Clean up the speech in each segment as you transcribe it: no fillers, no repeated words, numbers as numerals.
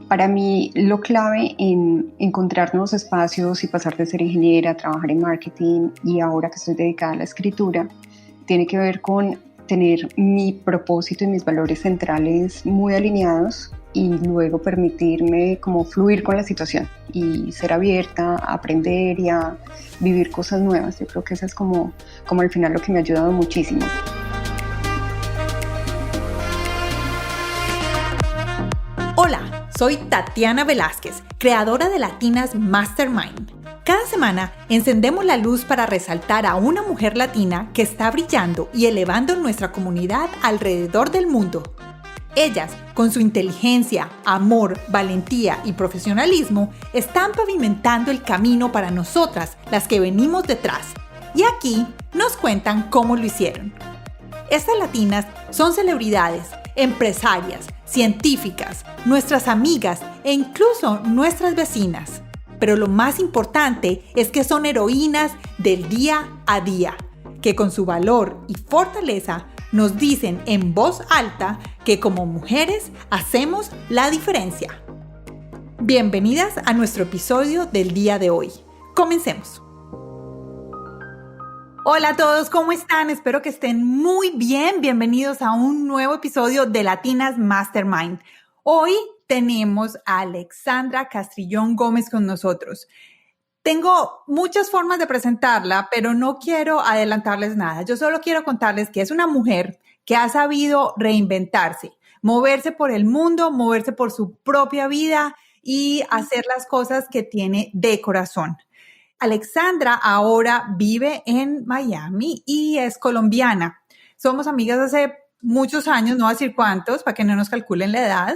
Para mí, lo clave en encontrar nuevos espacios y pasar de ser ingeniera a trabajar en marketing y ahora que estoy dedicada a la escritura, tiene que ver con tener mi propósito y mis valores centrales muy alineados y luego permitirme como fluir con la situación y ser abierta a aprender y a vivir cosas nuevas. Yo creo que eso es como al final lo que me ha ayudado muchísimo. Hola, soy Tatiana Velázquez, creadora de Latinas Mastermind. Cada semana encendemos la luz para resaltar a una mujer latina que está brillando y elevando nuestra comunidad alrededor del mundo. Ellas, con su inteligencia, amor, valentía y profesionalismo, están pavimentando el camino para nosotras, las que venimos detrás. Y aquí nos cuentan cómo lo hicieron. Estas latinas son celebridades, empresarias, científicas, nuestras amigas e incluso nuestras vecinas. Pero lo más importante es que son heroínas del día a día, que con su valor y fortaleza nos dicen en voz alta que como mujeres hacemos la diferencia. Bienvenidas a nuestro episodio del día de hoy. Comencemos. Hola a todos, ¿cómo están? Espero que estén muy bien. Bienvenidos a un nuevo episodio de Latinas Mastermind. Hoy tenemos a Alexandra Castrillón Gómez con nosotros. Tengo muchas formas de presentarla, pero no quiero adelantarles nada. Yo solo quiero contarles que es una mujer que ha sabido reinventarse, moverse por el mundo, moverse por su propia vida y hacer las cosas que tiene de corazón. Alexandra ahora vive en Miami y es colombiana. Somos amigas hace muchos años, no voy a decir cuántos, para que no nos calculen la edad,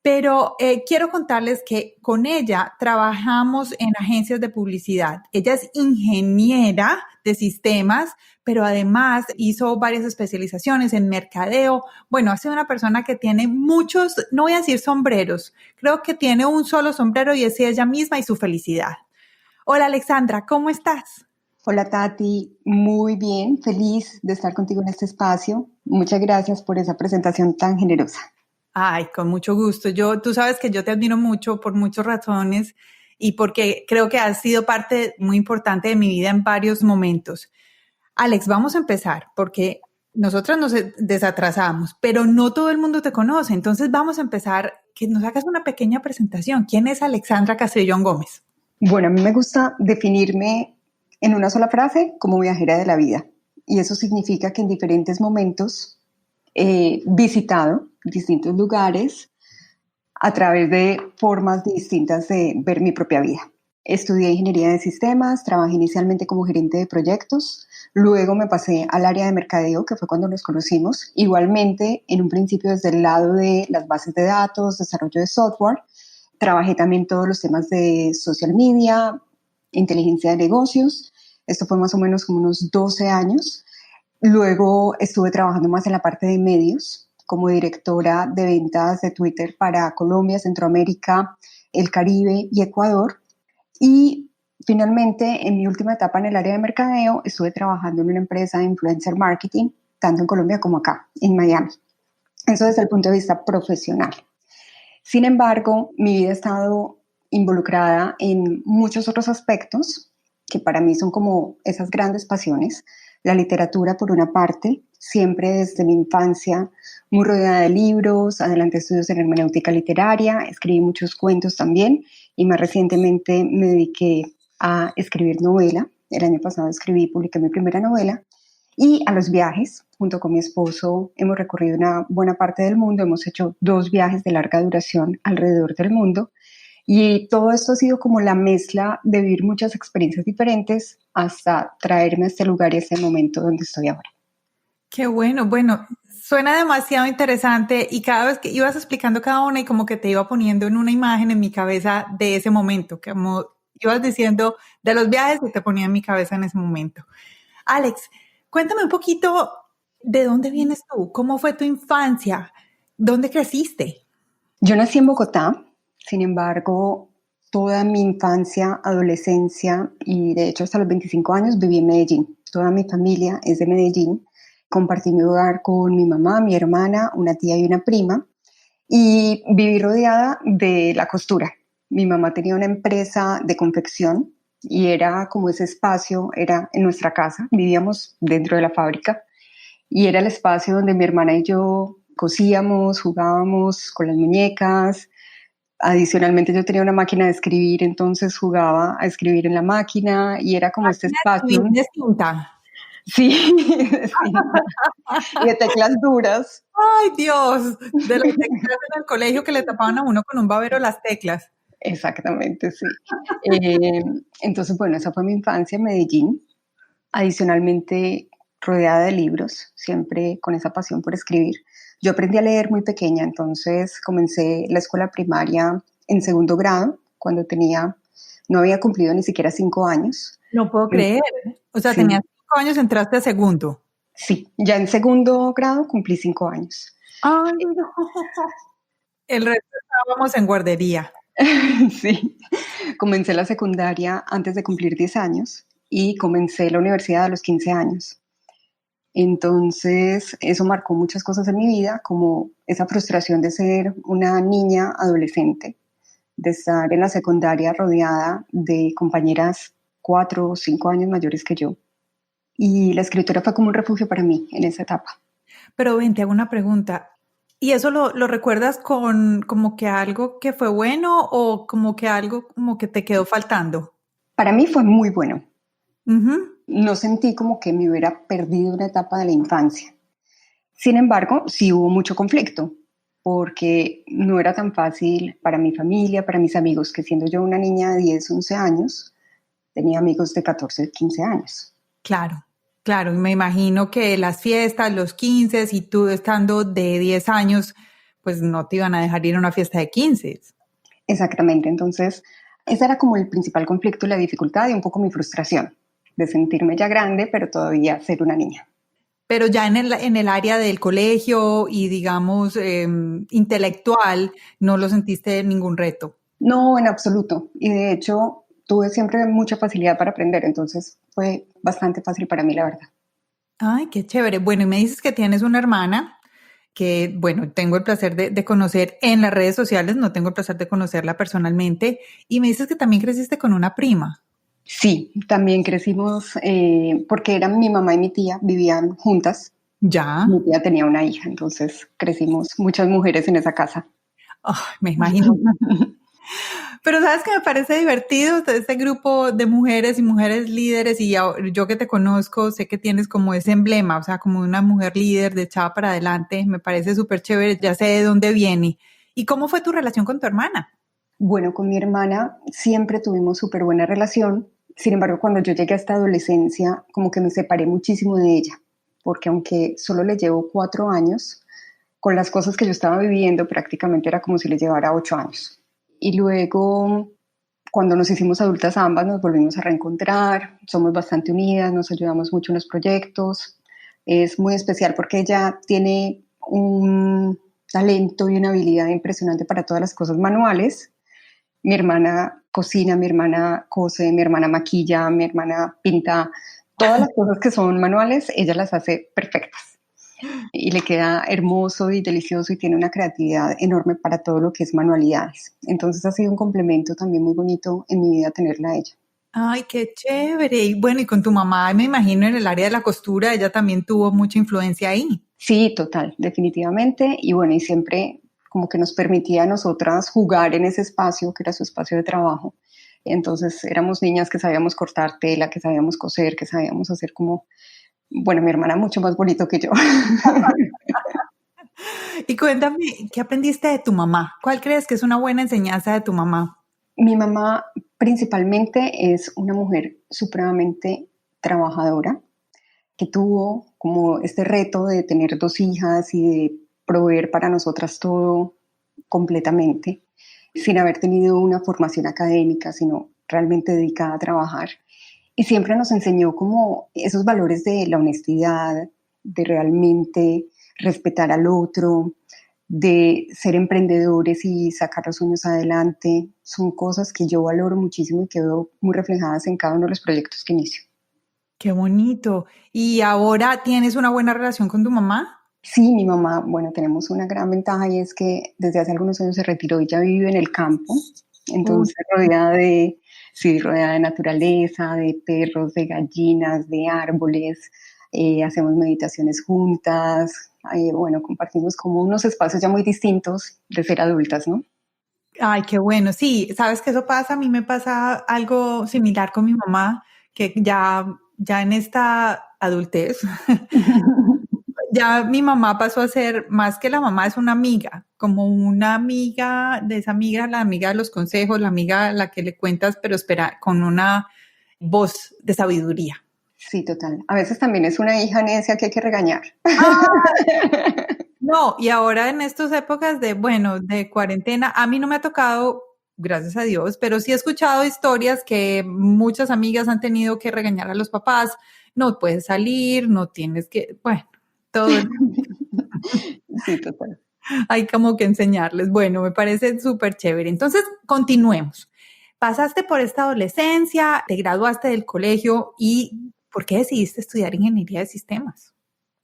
pero quiero contarles que con ella trabajamos en agencias de publicidad. Ella es ingeniera de sistemas, pero además hizo varias especializaciones en mercadeo. Bueno, ha sido una persona que tiene muchos, no voy a decir sombreros, creo que tiene un solo sombrero y es ella misma y su felicidad. Hola Alexandra, ¿cómo estás? Hola Tati, muy bien, feliz de estar contigo en este espacio. Muchas gracias por esa presentación tan generosa. Ay, con mucho gusto. Tú sabes que yo te admiro mucho por muchas razones y porque creo que has sido parte muy importante de mi vida en varios momentos. Alex, vamos a empezar porque nosotras nos desatrasamos, pero no todo el mundo te conoce. Entonces vamos a empezar, que nos hagas una pequeña presentación. ¿Quién es Alexandra Castrillón Gómez? Bueno, a mí me gusta definirme en una sola frase como viajera de la vida. Y eso significa que en diferentes momentos he visitado distintos lugares a través de formas distintas de ver mi propia vida. Estudié ingeniería de sistemas, trabajé inicialmente como gerente de proyectos, luego me pasé al área de mercadeo, que fue cuando nos conocimos, igualmente en un principio desde el lado de las bases de datos, desarrollo de software. Trabajé también todos los temas de social media, inteligencia de negocios. Esto fue más o menos como unos 12 años. Luego estuve trabajando más en la parte de medios, como directora de ventas de Twitter para Colombia, Centroamérica, el Caribe y Ecuador. Y finalmente, en mi última etapa en el área de mercadeo, estuve trabajando en una empresa de influencer marketing, tanto en Colombia como acá, en Miami. Eso desde el punto de vista profesional. Sin embargo, mi vida ha estado involucrada en muchos otros aspectos que para mí son como esas grandes pasiones. La literatura, por una parte, siempre desde mi infancia, muy rodeada de libros, adelanté estudios en hermenéutica literaria, escribí muchos cuentos también y más recientemente me dediqué a escribir novela. El año pasado publiqué mi primera novela. Y a los viajes, junto con mi esposo, hemos recorrido una buena parte del mundo, hemos hecho 2 viajes de larga duración alrededor del mundo y todo esto ha sido como la mezcla de vivir muchas experiencias diferentes hasta traerme a este lugar y a este momento donde estoy ahora. Qué bueno, suena demasiado interesante y cada vez que ibas explicando cada una y como que te iba poniendo en una imagen en mi cabeza de ese momento, como ibas diciendo de los viajes y te ponía en mi cabeza en ese momento. Alex, cuéntame un poquito de dónde vienes tú, cómo fue tu infancia, dónde creciste. Yo nací en Bogotá, sin embargo, toda mi infancia, adolescencia y de hecho hasta los 25 años viví en Medellín. Toda mi familia es de Medellín. Compartí mi hogar con mi mamá, mi hermana, una tía y una prima. y viví rodeada de la costura. Mi mamá tenía una empresa de confección y era como ese espacio, era en nuestra casa, vivíamos dentro de la fábrica y era el espacio donde mi hermana y yo cosíamos, jugábamos con las muñecas. Adicionalmente yo tenía una máquina de escribir, entonces jugaba a escribir en la máquina y era como este Máquina de espacio. escribir de cinta. Sí, sí, y de teclas duras. Ay, Dios, de las teclas en el colegio que le tapaban a uno con un babero las teclas. Exactamente, sí. Eh, entonces, bueno, esa fue mi infancia en Medellín. Adicionalmente, rodeada de libros, siempre con esa pasión por escribir. Yo aprendí a leer muy pequeña, entonces comencé la escuela primaria en segundo grado, cuando no había cumplido ni siquiera 5 años. No puedo creer. O sea, Sí, tenías 5 años, entraste a segundo. sí, ya en segundo grado cumplí 5 años. Ay, no. El resto estábamos en guardería. Sí, comencé la secundaria antes de cumplir 10 años y comencé la universidad a los 15 años. Entonces, eso marcó muchas cosas en mi vida, como esa frustración de ser una niña adolescente, de estar en la secundaria rodeada de compañeras 4 o 5 años mayores que yo. Y la escritura fue como un refugio para mí en esa etapa. Pero ven, te hago una pregunta. ¿Y eso lo recuerdas con como que algo que fue bueno o como que algo como que te quedó faltando? Para mí fue muy bueno. Ujú. No sentí como que me hubiera perdido una etapa de la infancia. Sin embargo, sí hubo mucho conflicto, porque no era tan fácil para mi familia, para mis amigos, que siendo yo una niña de 10, 11 años, tenía amigos de 14, 15 años. Claro, claro. Y me imagino que las fiestas, los 15 y tú estando de 10 años, pues no te iban a dejar ir a una fiesta de 15. Exactamente, entonces ese era como el principal conflicto y la dificultad y un poco mi frustración de sentirme ya grande, pero todavía ser una niña. Pero ya en el área del colegio y digamos intelectual, no lo sentiste ningún reto. No, en absoluto. Y de hecho, tuve siempre mucha facilidad para aprender, entonces fue bastante fácil para mí, la verdad. Ay, qué chévere. Bueno, y me dices que tienes una hermana que, bueno, tengo el placer de conocer en las redes sociales, no tengo el placer de conocerla personalmente, y me dices que también creciste con una prima. Sí, también crecimos porque eran mi mamá y mi tía, vivían juntas. Ya. Mi tía tenía una hija, entonces crecimos muchas mujeres en esa casa. Ay, me imagino. Pero sabes que me parece divertido este grupo de mujeres y mujeres líderes y yo que te conozco sé que tienes como ese emblema, o sea, como una mujer líder de echada para adelante, me parece súper chévere, ya sé de dónde viene. ¿Y cómo fue tu relación con tu hermana? Bueno, con mi hermana siempre tuvimos súper buena relación. Sin embargo, cuando yo llegué a esta adolescencia, como que me separé muchísimo de ella, porque aunque solo le llevo 4 años, con las cosas que yo estaba viviendo prácticamente era como si le llevara 8 años. Y luego, cuando nos hicimos adultas ambas, nos volvimos a reencontrar, somos bastante unidas, nos ayudamos mucho en los proyectos. Es muy especial porque ella tiene un talento y una habilidad impresionante para todas las cosas manuales. Mi hermana cocina, mi hermana cose, mi hermana maquilla, mi hermana pinta. Todas las cosas que son manuales, ella las hace perfectas. Y le queda hermoso y delicioso y tiene una creatividad enorme para todo lo que es manualidades. Entonces ha sido un complemento también muy bonito en mi vida tenerla a ella. Ay, qué chévere. Y bueno, y con tu mamá, me imagino en el área de la costura, ella también tuvo mucha influencia ahí. Sí, total, definitivamente. Y bueno, y siempre como que nos permitía a nosotras jugar en ese espacio que era su espacio de trabajo. Entonces éramos niñas que sabíamos cortar tela, que sabíamos coser, que sabíamos hacer como, bueno, mi hermana mucho más bonito que yo. Y cuéntame, ¿qué aprendiste de tu mamá? ¿Cuál crees que es una buena enseñanza de tu mamá? Mi mamá principalmente es una mujer supremamente trabajadora, que tuvo como este reto de tener 2 hijas y de proveer para nosotras todo completamente, sin haber tenido una formación académica, sino realmente dedicada a trabajar. Y siempre nos enseñó como esos valores de la honestidad, de realmente respetar al otro, de ser emprendedores y sacar los sueños adelante. Son cosas que yo valoro muchísimo y que veo muy reflejadas en cada uno de los proyectos que inicio. Qué bonito. ¿Y ahora tienes una buena relación con tu mamá? Sí, mi mamá, bueno, tenemos una gran ventaja y es que desde hace algunos años se retiró y ya vive en el campo, Uy, entonces rodeada de, sí, rodeada de naturaleza, de perros, de gallinas, de árboles, hacemos meditaciones juntas, bueno, compartimos como unos espacios ya muy distintos de ser adultas, ¿no? ay, qué bueno. Sí, sabes que eso pasa, a mí me pasa algo similar con mi mamá, que ya en esta adultez, ya mi mamá pasó a ser, más que la mamá, es una amiga, como una amiga de esa amiga, la amiga de los consejos, la amiga a la que le cuentas, pero espera, con una voz de sabiduría. Sí, total. A veces también es una hija necia que hay que regañar. No, y ahora en estas épocas de, bueno, de cuarentena, a mí no me ha tocado, gracias a Dios, pero sí he escuchado historias que muchas amigas han tenido que regañar a los papás, no puedes salir, no tienes que, bueno, todo Sí, total. hay como que enseñarles. Bueno, me parece súper chévere. Entonces, continuemos. Pasaste por esta adolescencia, te graduaste del colegio y ¿por qué decidiste estudiar ingeniería de sistemas?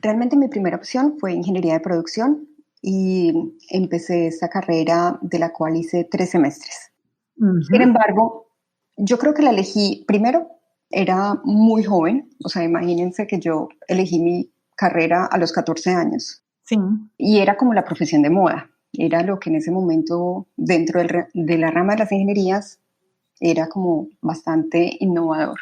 Realmente mi primera opción fue ingeniería de producción y empecé esta carrera de la cual hice 3 semestres. Sin Ujú. embargo, yo creo que la elegí, primero, era muy joven, o sea, imagínense que yo elegí mi carrera a los 14 años Sí. y era como la profesión de moda, era lo que en ese momento dentro de la rama de las ingenierías era como bastante innovador.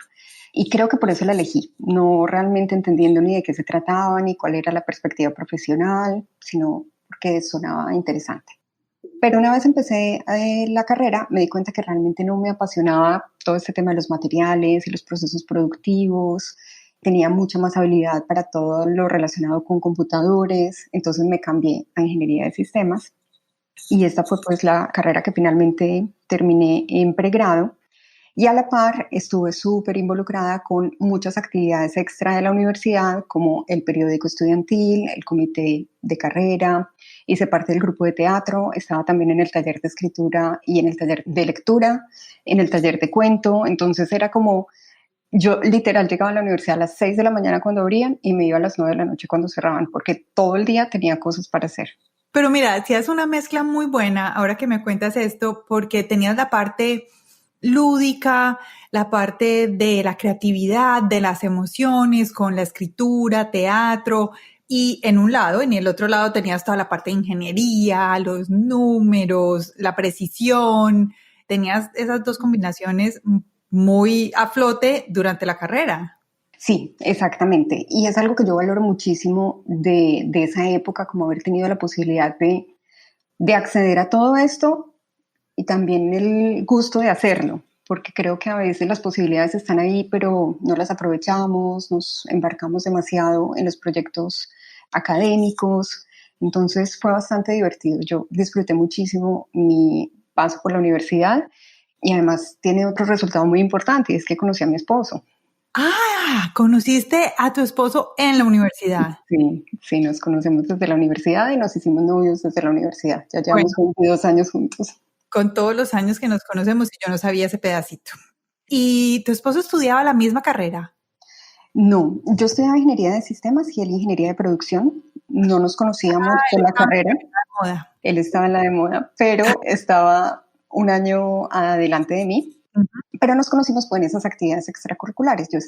Y creo que por eso la elegí, no realmente entendiendo ni de qué se trataba, ni cuál era la perspectiva profesional, sino porque sonaba interesante. Pero una vez empecé la carrera, me di cuenta que realmente no me apasionaba todo este tema de los materiales y los procesos productivos. Tenía mucha más habilidad para todo lo relacionado con computadores, entonces me cambié a ingeniería de sistemas y esta fue pues la carrera que finalmente terminé en pregrado y a la par estuve súper involucrada con muchas actividades extra de la universidad, como el periódico estudiantil, el comité de carrera, hice parte del grupo de teatro, estaba también en el taller de escritura y en el taller de lectura, en el taller de cuento, entonces era como, yo literal llegaba a la universidad a las 6 de la mañana cuando abrían y me iba a las 9 de la noche cuando cerraban, porque todo el día tenía cosas para hacer. Pero mira, si es una mezcla muy buena, ahora que me cuentas esto, porque tenías la parte lúdica, la parte de la creatividad, de las emociones, con la escritura, teatro, y en un lado, en el otro lado tenías toda la parte de ingeniería, los números, la precisión, tenías esas dos combinaciones muy a flote durante la carrera. Sí, exactamente. Y es algo que yo valoro muchísimo de esa época, como haber tenido la posibilidad de acceder a todo esto y también el gusto de hacerlo, porque creo que a veces las posibilidades están ahí, pero no las aprovechamos, nos embarcamos demasiado en los proyectos académicos. Entonces fue bastante divertido. Yo disfruté muchísimo mi paso por la universidad y además tiene otro resultado muy importante, y es que conocí a mi esposo. Ah, conociste a tu esposo en la universidad. Sí, sí, nos conocemos desde la universidad y nos hicimos novios desde la universidad. Ya Bueno, llevamos 22 años juntos. con todos los años que nos conocemos y yo no sabía ese pedacito. ¿Y tu esposo estudiaba la misma carrera? No, yo estudiaba ingeniería de sistemas y él ingeniería de producción. No nos conocíamos Ah, por él la estaba carrera. en la moda. Él estaba en la de moda, pero estaba un año adelante de mí. Ujú. Pero nos conocimos pues, en esas actividades extracurriculares. Yo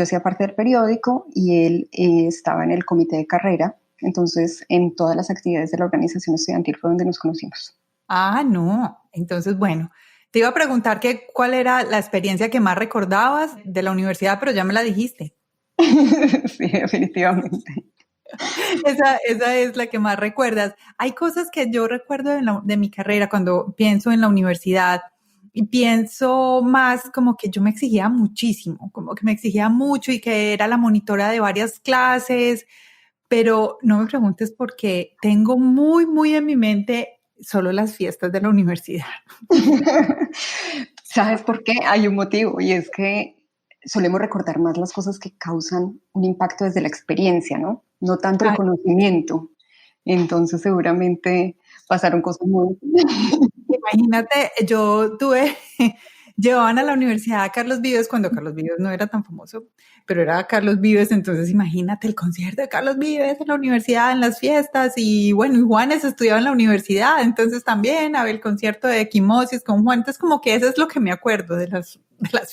hacía parte del periódico y él estaba en el comité de carrera. Entonces, en todas las actividades de la organización estudiantil fue donde nos conocimos. Ah, no. Entonces, bueno, te iba a preguntar que cuál era la experiencia que más recordabas de la universidad, pero ya me la dijiste. Sí, definitivamente. Esa es la que más recuerdas. Hay cosas que yo recuerdo de mi carrera cuando pienso en la universidad y pienso más como que yo me exigía muchísimo, como que me exigía mucho y que era la monitora de varias clases, pero no me preguntes porque tengo muy en mi mente solo las fiestas de la universidad. ¿Sabes por qué? Hay un motivo y es que solemos recordar más las cosas que causan un impacto desde la experiencia, ¿no? No tanto el Ay, conocimiento. Entonces seguramente pasaron cosas muy... imagínate, yo tuve llevaban a la universidad a Carlos Vives cuando Carlos Vives no era tan famoso, pero era Carlos Vives, entonces imagínate el concierto de Carlos Vives en la universidad, en las fiestas, y bueno, y Juanes estudiaba en la universidad, entonces también había el concierto de Equimosis con Juan, entonces como que eso es lo que me acuerdo de las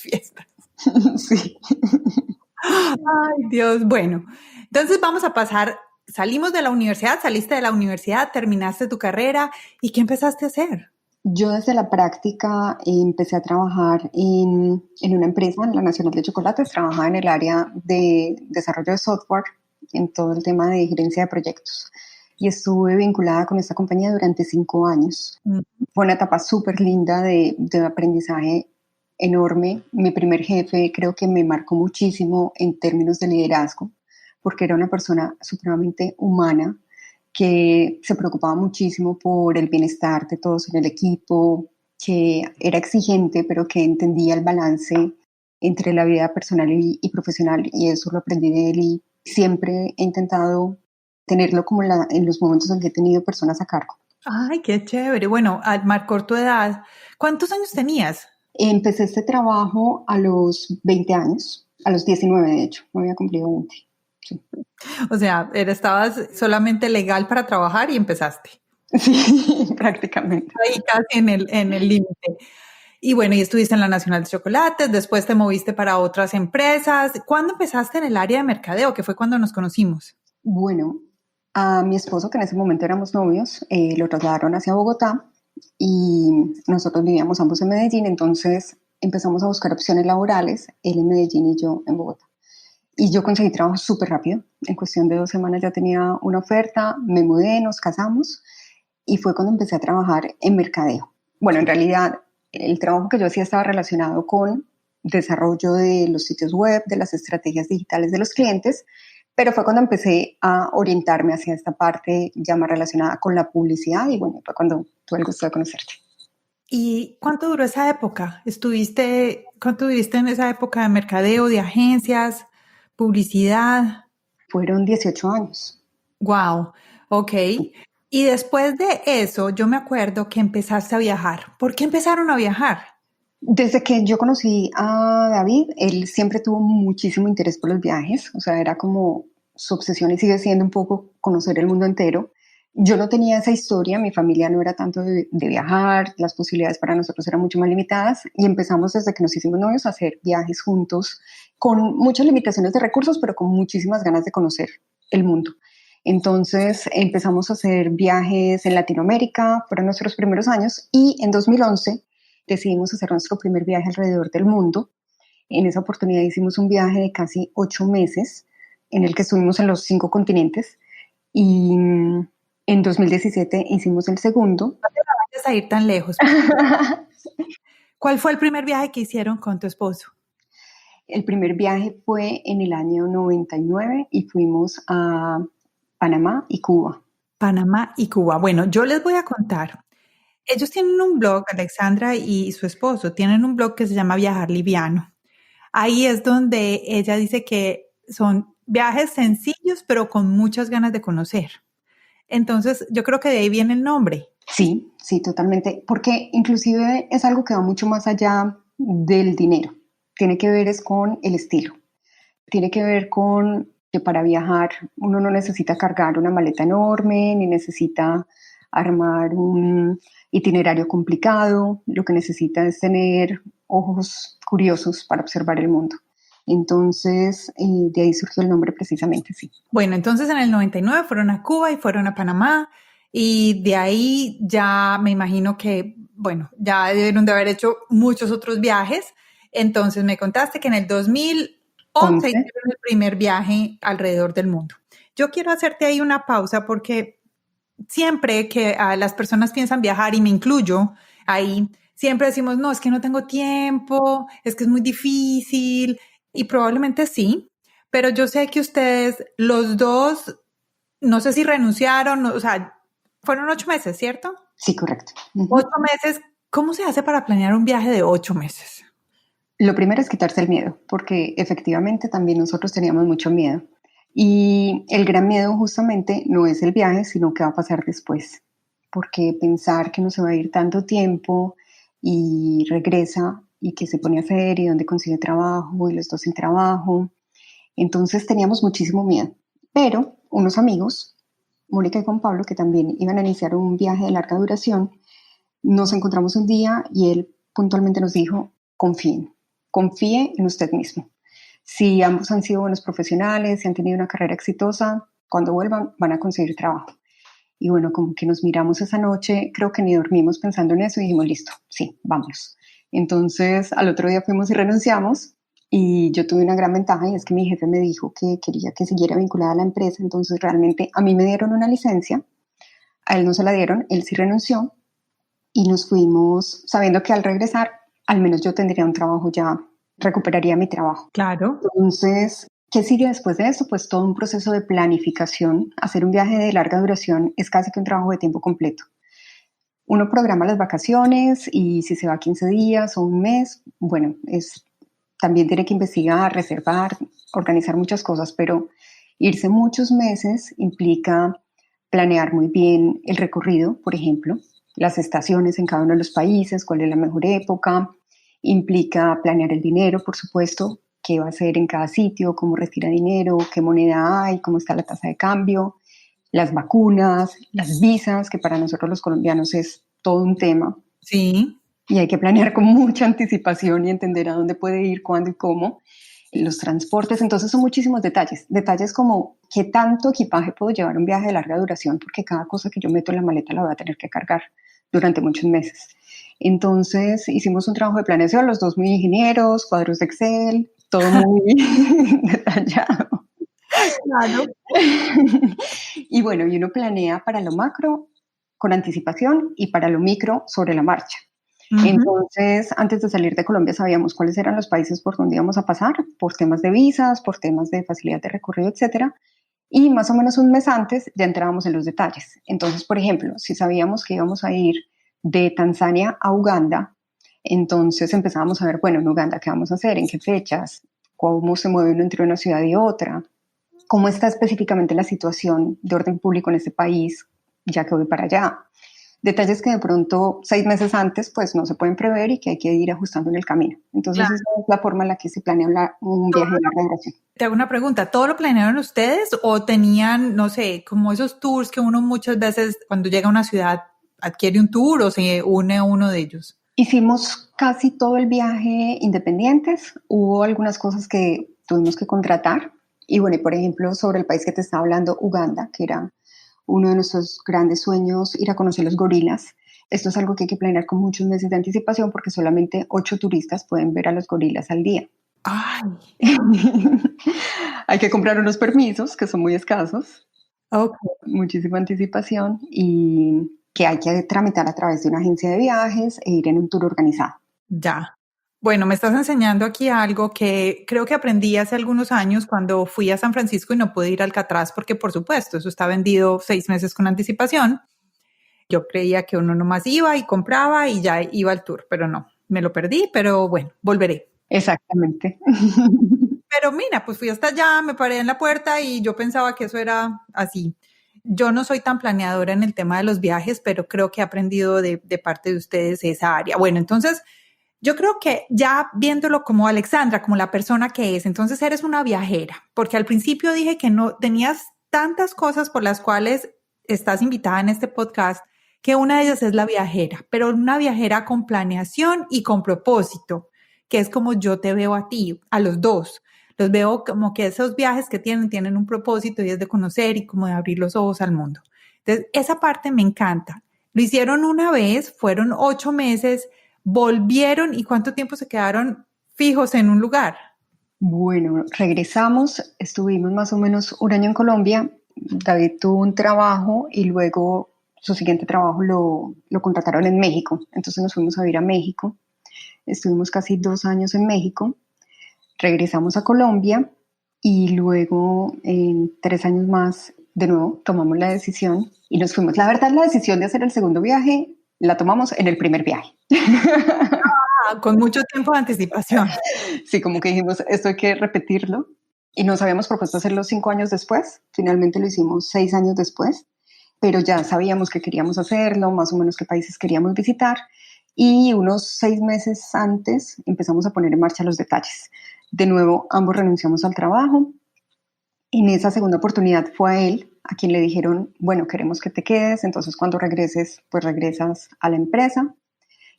fiestas. Sí. Ay, Dios, bueno, entonces vamos a pasar, salimos de la universidad, saliste de la universidad, terminaste tu carrera, ¿y qué empezaste a hacer? Yo desde la práctica empecé a trabajar en una empresa, en la Nacional de Chocolates, trabajaba en el área de desarrollo de software, en todo el tema de gerencia de proyectos. Y estuve vinculada con esta compañía durante 5 años. Fue una etapa súper linda de aprendizaje enorme. Mi primer jefe creo que me marcó muchísimo en términos de liderazgo, porque era una persona supremamente humana, que se preocupaba muchísimo por el bienestar de todos en el equipo, que era exigente, pero que entendía el balance entre la vida personal y profesional, y eso lo aprendí de él y siempre he intentado tenerlo como en los momentos en que he tenido personas a cargo. Ay, qué chévere. Bueno, marcó tu edad. ¿Cuántos años tenías? Empecé este trabajo a los 20 años, a los 19 de hecho, no había cumplido 20. Sí. O sea, estabas solamente legal para trabajar y empezaste. Sí, prácticamente. Ahí casi en el límite. Y bueno, y estuviste en la Nacional de Chocolates, después te moviste para otras empresas. ¿Cuándo empezaste en el área de mercadeo? Que fue cuando nos conocimos. Bueno, a mi esposo, que en ese momento éramos novios, lo trasladaron hacia Bogotá y nosotros vivíamos ambos en Medellín, entonces empezamos a buscar opciones laborales, él en Medellín y yo en Bogotá. Y yo conseguí trabajo súper rápido, en cuestión de 2 semanas ya tenía una oferta, me mudé, nos casamos y fue cuando empecé a trabajar en mercadeo. Bueno, en realidad el trabajo que yo hacía estaba relacionado con desarrollo de los sitios web, de las estrategias digitales de los clientes, pero fue cuando empecé a orientarme hacia esta parte ya más relacionada con la publicidad y bueno, fue cuando tuve el gusto de conocerte. ¿Y cuánto duró esa época? ¿Cuánto viviste en esa época de mercadeo, de agencias, publicidad? Fueron 18 años. Wow, ok. Y después de eso, yo me acuerdo que empezaste a viajar. ¿Por qué empezaron a viajar? Desde que yo conocí a David, él siempre tuvo muchísimo interés por los viajes, o sea, era como su obsesión y sigue siendo un poco conocer el mundo entero. Yo no tenía esa historia, mi familia no era tanto de viajar, las posibilidades para nosotros eran mucho más limitadas y empezamos desde que nos hicimos novios a hacer viajes juntos con muchas limitaciones de recursos, pero con muchísimas ganas de conocer el mundo. Entonces empezamos a hacer viajes en Latinoamérica, fueron nuestros primeros años y en 2011 decidimos hacer nuestro primer viaje alrededor del mundo. En esa oportunidad hicimos un viaje de casi 8 meses en el que estuvimos en los 5 continentes y en 2017 hicimos el segundo. No te vayas a ir tan lejos. ¿Cuál fue el primer viaje que hicieron con tu esposo? El primer viaje fue en el año 99 y fuimos a Panamá y Cuba. Panamá y Cuba. Bueno, yo les voy a contar. Ellos tienen un blog, Alexandra y su esposo, tienen un blog que se llama Viajar Liviano. Ahí es donde ella dice que son viajes sencillos, pero con muchas ganas de conocer. Entonces, yo creo que de ahí viene el nombre. Sí, sí, totalmente, porque inclusive es algo que va mucho más allá del dinero. Tiene que ver es con el estilo. Tiene que ver con que para viajar uno no necesita cargar una maleta enorme, ni necesita armar un itinerario complicado. Lo que necesita es tener ojos curiosos para observar el mundo. Entonces, de ahí surgió el nombre precisamente, sí. Bueno, entonces en el 99 fueron a Cuba y fueron a Panamá y de ahí ya me imagino que, bueno, ya debieron de haber hecho muchos otros viajes. Entonces me contaste que en el 2011 hicieron el primer viaje alrededor del mundo. Yo quiero hacerte ahí una pausa porque siempre que las personas piensan viajar, y me incluyo ahí, siempre decimos, no, es que no tengo tiempo, es que es muy difícil, y probablemente sí, pero yo sé que ustedes, los dos, no sé si renunciaron, o sea, fueron 8 meses, ¿cierto? Sí, correcto. 8 meses, ¿cómo se hace para planear un viaje de 8 meses? Lo primero es quitarse el miedo, porque efectivamente también nosotros teníamos mucho miedo. Y el gran miedo justamente no es el viaje, sino qué va a pasar después. Porque pensar que no se va a ir tanto tiempo y regresa y qué se pone a hacer y dónde consigue trabajo y los dos sin trabajo. Entonces teníamos muchísimo miedo, pero unos amigos, Mónica y Juan Pablo, que también iban a iniciar un viaje de larga duración, nos encontramos un día y él puntualmente nos dijo, confíe en usted mismo. Si ambos han sido buenos profesionales, si han tenido una carrera exitosa, cuando vuelvan van a conseguir trabajo. Y bueno, como que nos miramos esa noche, creo que ni dormimos pensando en eso y dijimos, listo, sí, vamos. Entonces al otro día fuimos y renunciamos y yo tuve una gran ventaja y es que mi jefe me dijo que quería que siguiera vinculada a la empresa, entonces realmente a mí me dieron una licencia, a él no se la dieron, él sí renunció y nos fuimos sabiendo que al regresar al menos yo tendría un trabajo ya, recuperaría mi trabajo. Claro. Entonces, ¿qué sigue después de eso? Pues todo un proceso de planificación. Hacer un viaje de larga duración es casi que un trabajo de tiempo completo. Uno programa las vacaciones y si se va 15 días o un mes, bueno, también tiene que investigar, reservar, organizar muchas cosas, pero irse muchos meses implica planear muy bien el recorrido, por ejemplo, las estaciones en cada uno de los países, cuál es la mejor época, implica planear el dinero, por supuesto, qué va a hacer en cada sitio, cómo retira dinero, qué moneda hay, cómo está la tasa de cambio, las vacunas, las visas, que para nosotros los colombianos es todo un tema. Sí. Y hay que planear con mucha anticipación y entender a dónde puede ir, cuándo y cómo. Los transportes, entonces son muchísimos detalles. Detalles como qué tanto equipaje puedo llevar un viaje de larga duración, porque cada cosa que yo meto en la maleta la voy a tener que cargar durante muchos meses. Entonces hicimos un trabajo de planeación, los dos muy ingenieros, cuadros de Excel, todo muy detallado. Claro. Y bueno, y uno planea para lo macro con anticipación y para lo micro sobre la marcha. Uh-huh. Entonces, antes de salir de Colombia sabíamos cuáles eran los países por donde íbamos a pasar, por temas de visas, por temas de facilidad de recorrido, etcétera. Y más o menos un mes antes ya entrábamos en los detalles. Entonces, por ejemplo, si sabíamos que íbamos a ir de Tanzania a Uganda, entonces empezábamos a ver, bueno, en Uganda, ¿qué vamos a hacer? ¿En qué fechas? ¿Cómo se mueve uno entre una ciudad y otra? ¿Cómo está específicamente la situación de orden público en ese país, ya que voy para allá? Detalles que de pronto 6 meses antes pues no se pueden prever y que hay que ir ajustando en el camino. Entonces claro, esa es la forma en la que se planea un viaje de larga duración. Te hago una pregunta, ¿todo lo planearon ustedes o tenían, no sé, como esos tours que uno muchas veces cuando llega a una ciudad adquiere un tour o se une a uno de ellos? Hicimos casi todo el viaje independientes, hubo algunas cosas que tuvimos que contratar y bueno, y por ejemplo sobre el país que te estaba hablando, Uganda, que era uno de nuestros grandes sueños, ir a conocer los gorilas. Esto es algo que hay que planear con muchos meses de anticipación porque solamente 8 turistas pueden ver a los gorilas al día. ¡Ay! Hay que comprar unos permisos que son muy escasos. Okay. Muchísima anticipación y que hay que tramitar a través de una agencia de viajes e ir en un tour organizado. Ya. Bueno, me estás enseñando aquí algo que creo que aprendí hace algunos años cuando fui a San Francisco y no pude ir a Alcatraz porque, por supuesto, eso está vendido 6 meses con anticipación. Yo creía que uno nomás iba y compraba y ya iba al tour, pero no, me lo perdí, pero bueno, volveré. Exactamente. Pero mira, pues fui hasta allá, me paré en la puerta y yo pensaba que eso era así. Yo no soy tan planeadora en el tema de los viajes, pero creo que he aprendido de parte de ustedes esa área. Bueno, entonces yo creo que ya viéndolo como Alexandra, como la persona que es, entonces eres una viajera, porque al principio dije que no tenías tantas cosas por las cuales estás invitada en este podcast, que una de ellas es la viajera, pero una viajera con planeación y con propósito, que es como yo te veo a ti, a los dos. Los veo como que esos viajes que tienen un propósito y es de conocer y como de abrir los ojos al mundo. Entonces, esa parte me encanta. Lo hicieron una vez, fueron 8 meses, volvieron y ¿cuánto tiempo se quedaron fijos en un lugar? Bueno, regresamos, estuvimos más o menos un año en Colombia. David tuvo un trabajo y luego su siguiente trabajo lo contrataron en México. Entonces nos fuimos a vivir a México. Estuvimos casi 2 años en México. Regresamos a Colombia y luego en 3 años más de nuevo tomamos la decisión y nos fuimos. La verdad, la decisión de hacer el segundo viaje la tomamos en el primer viaje. Con mucho tiempo de anticipación. Sí, como que dijimos, esto hay que repetirlo. Y nos habíamos propuesto hacerlo 5 años después. Finalmente lo hicimos 6 años después. Pero ya sabíamos que queríamos hacerlo, más o menos qué países queríamos visitar. y unos 6 meses antes empezamos a poner en marcha los detalles. De nuevo, ambos renunciamos al trabajo. En esa segunda oportunidad fue a él a quien le dijeron, bueno, queremos que te quedes, entonces cuando regreses, pues regresas a la empresa.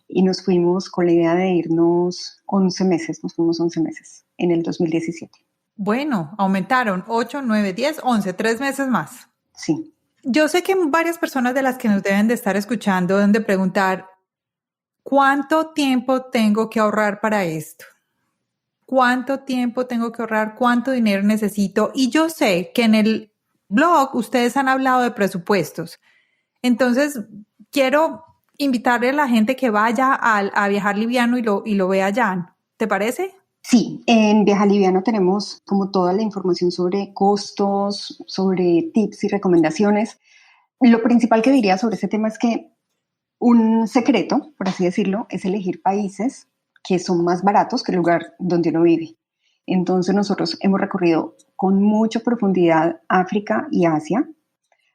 Y nos fuimos con la idea de irnos 11 meses, nos fuimos 11 meses en el 2017. Bueno, aumentaron 8, 9, 10, 11, 3 meses más. Sí. Yo sé que varias personas de las que nos deben de estar escuchando deben de preguntar, ¿cuánto tiempo tengo que ahorrar para esto? ¿Cuánto tiempo tengo que ahorrar? ¿Cuánto dinero necesito? Y yo sé que en el blog ustedes han hablado de presupuestos. Entonces, quiero invitarle a la gente que vaya a Viajar Liviano y lo vea allá. ¿Te parece? Sí, en Viaja Liviano tenemos como toda la información sobre costos, sobre tips y recomendaciones. Lo principal que diría sobre ese tema es que un secreto, por así decirlo, es elegir países que son más baratos que el lugar donde uno vive. Entonces nosotros hemos recorrido con mucha profundidad África y Asia,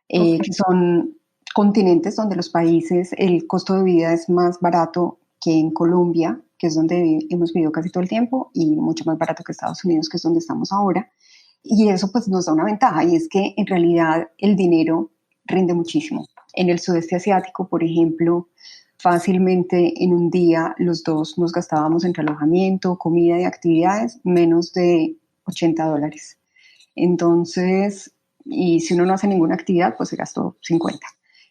que son continentes donde los países, el costo de vida es más barato que en Colombia, que es donde hemos vivido casi todo el tiempo, y mucho más barato que Estados Unidos, que es donde estamos ahora. Y eso pues nos da una ventaja, y es que en realidad el dinero rinde muchísimo. En el sudeste asiático, por ejemplo, fácilmente en un día los dos nos gastábamos entre alojamiento, comida y actividades menos de $80. Entonces, y si uno no hace ninguna actividad, pues se gastó 50.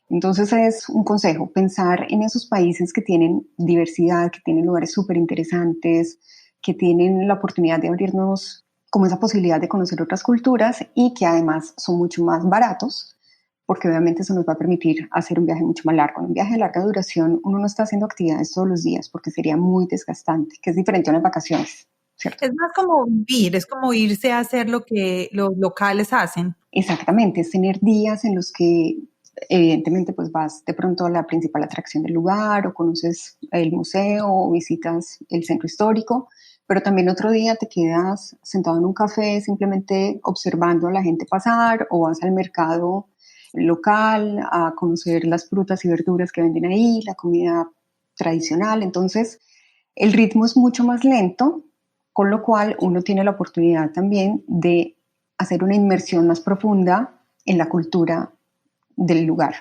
Entonces es un consejo, pensar en esos países que tienen diversidad, que tienen lugares súper interesantes, que tienen la oportunidad de abrirnos como esa posibilidad de conocer otras culturas y que además son mucho más baratos, porque obviamente eso nos va a permitir hacer un viaje mucho más largo. En un viaje de larga duración uno no está haciendo actividades todos los días porque sería muy desgastante, que es diferente a unas vacaciones, ¿cierto? Es más como vivir, es como irse a hacer lo que los locales hacen. Exactamente, es tener días en los que evidentemente pues vas de pronto a la principal atracción del lugar o conoces el museo o visitas el centro histórico, pero también otro día te quedas sentado en un café simplemente observando a la gente pasar o vas al mercado local a conocer las frutas y verduras que venden ahí, la comida tradicional. Entonces el ritmo es mucho más lento, con lo cual uno tiene la oportunidad también de hacer una inmersión más profunda en la cultura del lugar.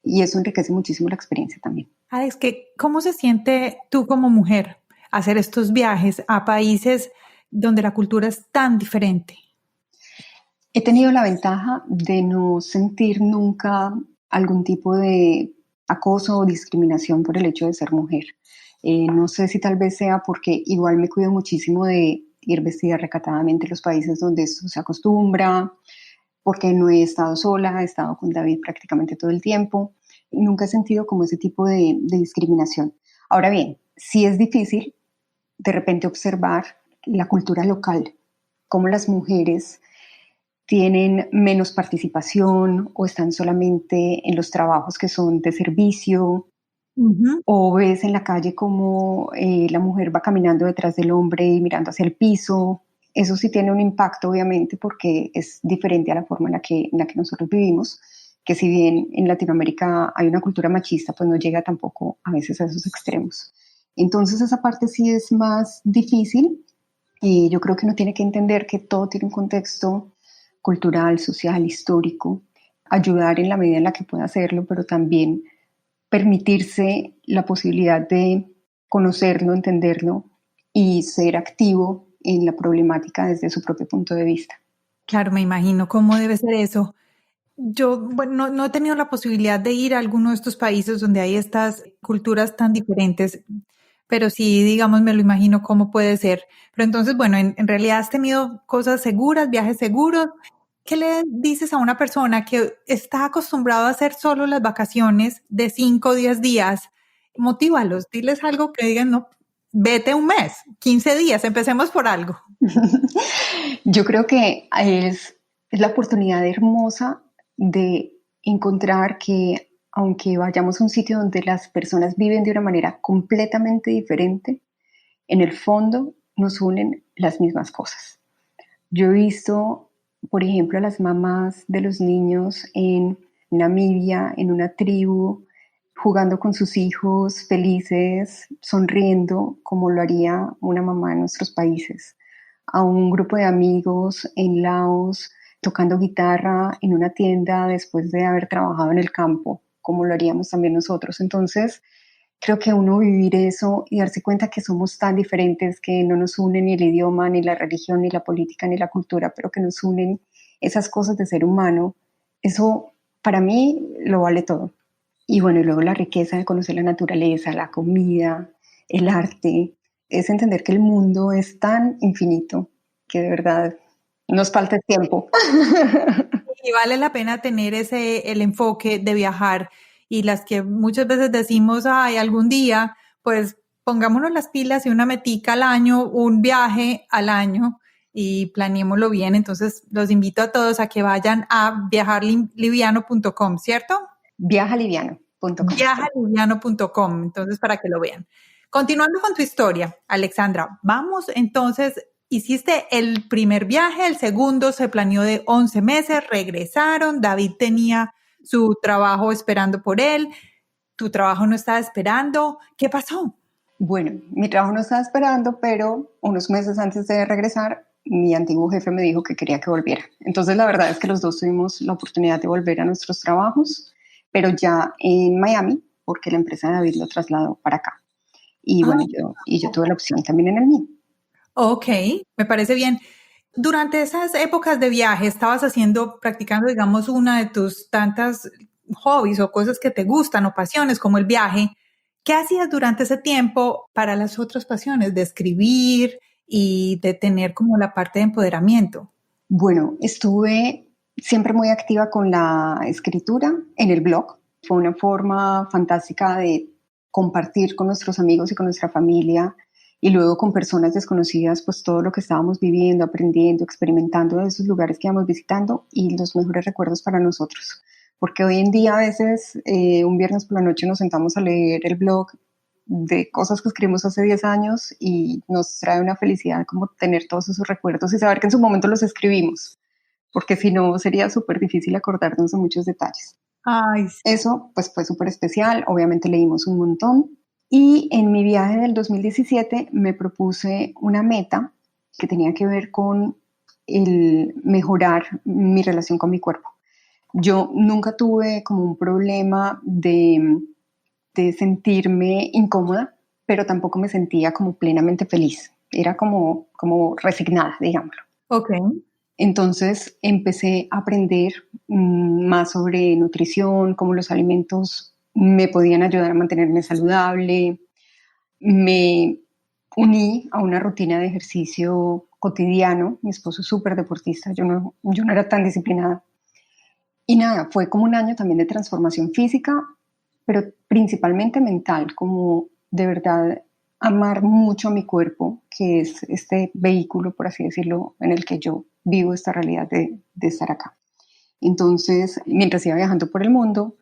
Y eso enriquece muchísimo la experiencia también. Alex, ¿cómo se siente tú como mujer hacer estos viajes a países donde la cultura es tan diferente? He tenido la ventaja de no sentir nunca algún tipo de acoso o discriminación por el hecho de ser mujer. No sé si tal vez sea porque igual me cuido muchísimo de ir vestida recatadamente en los países donde esto se acostumbra, porque no he estado sola, he estado con David prácticamente todo el tiempo. Nunca he sentido como ese tipo de discriminación. Ahora bien, sí es difícil de repente observar la cultura local, cómo las mujeres tienen menos participación o están solamente en los trabajos que son de servicio, o ves en la calle como la mujer va caminando detrás del hombre y mirando hacia el piso. Eso sí tiene un impacto, obviamente, porque es diferente a la forma en la que nosotros vivimos, que si bien en Latinoamérica hay una cultura machista, pues no llega tampoco a veces a esos extremos. Entonces esa parte sí es más difícil y yo creo que uno tiene que entender que todo tiene un contexto cultural, social, histórico, ayudar en la medida en la que pueda hacerlo, pero también permitirse la posibilidad de conocerlo, entenderlo y ser activo en la problemática desde su propio punto de vista. Claro, me imagino cómo debe ser eso. Yo, bueno, no he tenido la posibilidad de ir a alguno de estos países donde hay estas culturas tan diferentes, pero sí, digamos, me lo imagino cómo puede ser. Pero entonces, bueno, en realidad has tenido cosas seguras, viajes seguros. ¿Qué le dices a una persona que está acostumbrado a hacer solo las vacaciones de 5 o 10 días? Motívalos, diles algo que digan, no, vete un mes, 15 días, empecemos por algo. Yo creo que es la oportunidad hermosa de encontrar que aunque vayamos a un sitio donde las personas viven de una manera completamente diferente, en el fondo nos unen las mismas cosas. Yo he visto, por ejemplo, a las mamás de los niños en Namibia, en una tribu, jugando con sus hijos, felices, sonriendo, como lo haría una mamá en nuestros países. A un grupo de amigos en Laos, tocando guitarra en una tienda después de haber trabajado en el campo, como lo haríamos también nosotros. Entonces, creo que uno vivir eso y darse cuenta que somos tan diferentes, que no nos une ni el idioma, ni la religión, ni la política, ni la cultura, pero que nos unen esas cosas de ser humano, eso para mí lo vale todo. Y bueno, y luego la riqueza de conocer la naturaleza, la comida, el arte, es entender que el mundo es tan infinito que de verdad nos falta el tiempo. Y vale la pena tener el enfoque de viajar y las que muchas veces decimos, ay, algún día, pues pongámonos las pilas y una metica al año, un viaje al año y planeémoslo bien. Entonces los invito a todos a que vayan a viajarliviano.com, ¿cierto? Viajaliviano.com. Viajaliviano.com, entonces para que lo vean. Continuando con tu historia, Alexandra, vamos entonces. Hiciste el primer viaje, el segundo se planeó de 11 meses, regresaron, David tenía su trabajo esperando por él, tu trabajo no estaba esperando, ¿qué pasó? Bueno, mi trabajo no estaba esperando, pero unos meses antes de regresar, mi antiguo jefe me dijo que quería que volviera. Entonces la verdad es que los dos tuvimos la oportunidad de volver a nuestros trabajos, pero ya en Miami, porque la empresa de David lo trasladó para acá. Y bueno, yo tuve la opción también en el mío. Ok, me parece bien. Durante esas épocas de viaje, estabas practicando, digamos, una de tus tantas hobbies o cosas que te gustan o pasiones como el viaje. ¿Qué hacías durante ese tiempo para las otras pasiones de escribir y de tener como la parte de empoderamiento? Bueno, estuve siempre muy activa con la escritura en el blog. Fue una forma fantástica de compartir con nuestros amigos y con nuestra familia y luego con personas desconocidas, pues todo lo que estábamos viviendo, aprendiendo, experimentando de esos lugares que íbamos visitando y los mejores recuerdos para nosotros. Porque hoy en día a veces un viernes por la noche nos sentamos a leer el blog de cosas que escribimos hace 10 años y nos trae una felicidad como tener todos esos recuerdos y saber que en su momento los escribimos, porque si no sería súper difícil acordarnos de muchos detalles. Ay, sí. Eso pues fue súper especial, obviamente leímos un montón. Y en mi viaje del 2017 me propuse una meta que tenía que ver con el mejorar mi relación con mi cuerpo. Yo nunca tuve como un problema de sentirme incómoda, pero tampoco me sentía como plenamente feliz. Era como resignada, digámoslo. Ok. Entonces empecé a aprender más sobre nutrición, cómo los alimentos me podían ayudar a mantenerme saludable. Me uní a una rutina de ejercicio cotidiano. Mi esposo es súper deportista, yo no era tan disciplinada. Y nada, fue como un año también de transformación física, pero principalmente mental, como de verdad amar mucho a mi cuerpo, que es este vehículo, por así decirlo, en el que yo vivo esta realidad de estar acá. Entonces, mientras iba viajando por el mundo,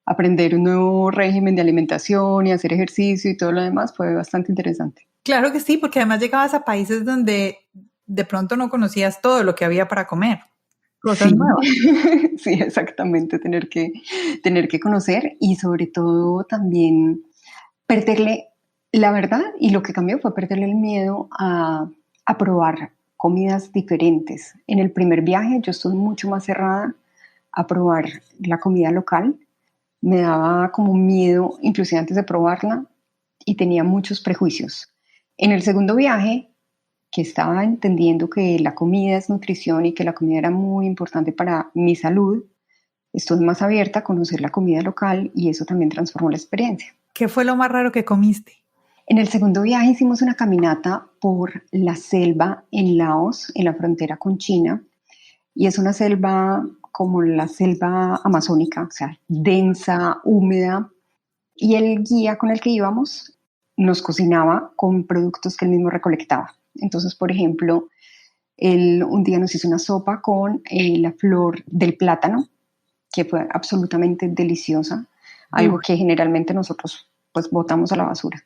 aprender un nuevo régimen de alimentación y hacer ejercicio y todo lo demás fue bastante interesante. Claro que sí, porque además llegabas a países donde de pronto no conocías todo lo que había para comer. Cosas Sí, nuevas. sí, exactamente, tener que conocer y sobre todo también perderle, la verdad, y lo que cambió fue perderle el miedo a probar comidas diferentes. En el primer viaje yo estuve mucho más cerrada a probar la comida local, me daba como miedo, inclusive antes de probarla, y tenía muchos prejuicios. En el segundo viaje, que estaba entendiendo que la comida es nutrición y que la comida era muy importante para mi salud, estoy más abierta a conocer la comida local y eso también transformó la experiencia. ¿Qué fue lo más raro que comiste? En el segundo viaje hicimos una caminata por la selva en Laos, en la frontera con China, y es una selva como la selva amazónica, o sea, densa, húmeda, y el guía con el que íbamos nos cocinaba con productos que él mismo recolectaba. Entonces, por ejemplo, él un día nos hizo una sopa con la flor del plátano, que fue absolutamente deliciosa, algo que generalmente nosotros pues botamos a la basura.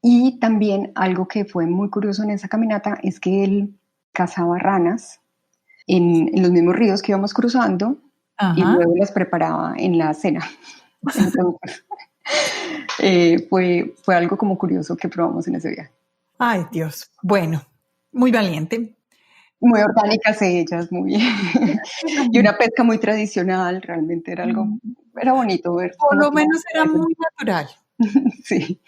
Y también algo que fue muy curioso en esa caminata es que él cazaba ranas en los mismos ríos que íbamos cruzando. Ajá. Y luego las preparaba en la cena. Entonces, Fue algo como curioso que probamos en ese viaje. Ay, Dios. Bueno, muy valiente. Muy orgánicas ellas, muy y una pesca muy tradicional, realmente era algo, era bonito ver Por cómo lo menos era muy natural. sí,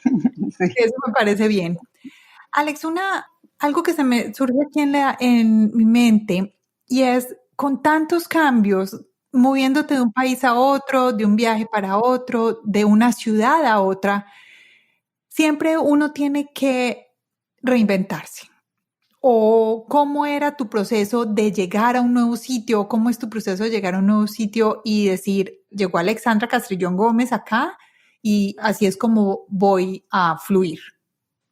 sí. Eso me parece bien. Alex, algo que se me surge aquí en mi mente y es con tantos cambios, moviéndote de un país a otro, de un viaje para otro, de una ciudad a otra, siempre uno tiene que reinventarse. ¿O cómo era tu proceso de llegar a un nuevo sitio? ¿Cómo es tu proceso de llegar a un nuevo sitio y decir, llegó Alexandra Castrillón Gómez acá y así es como voy a fluir?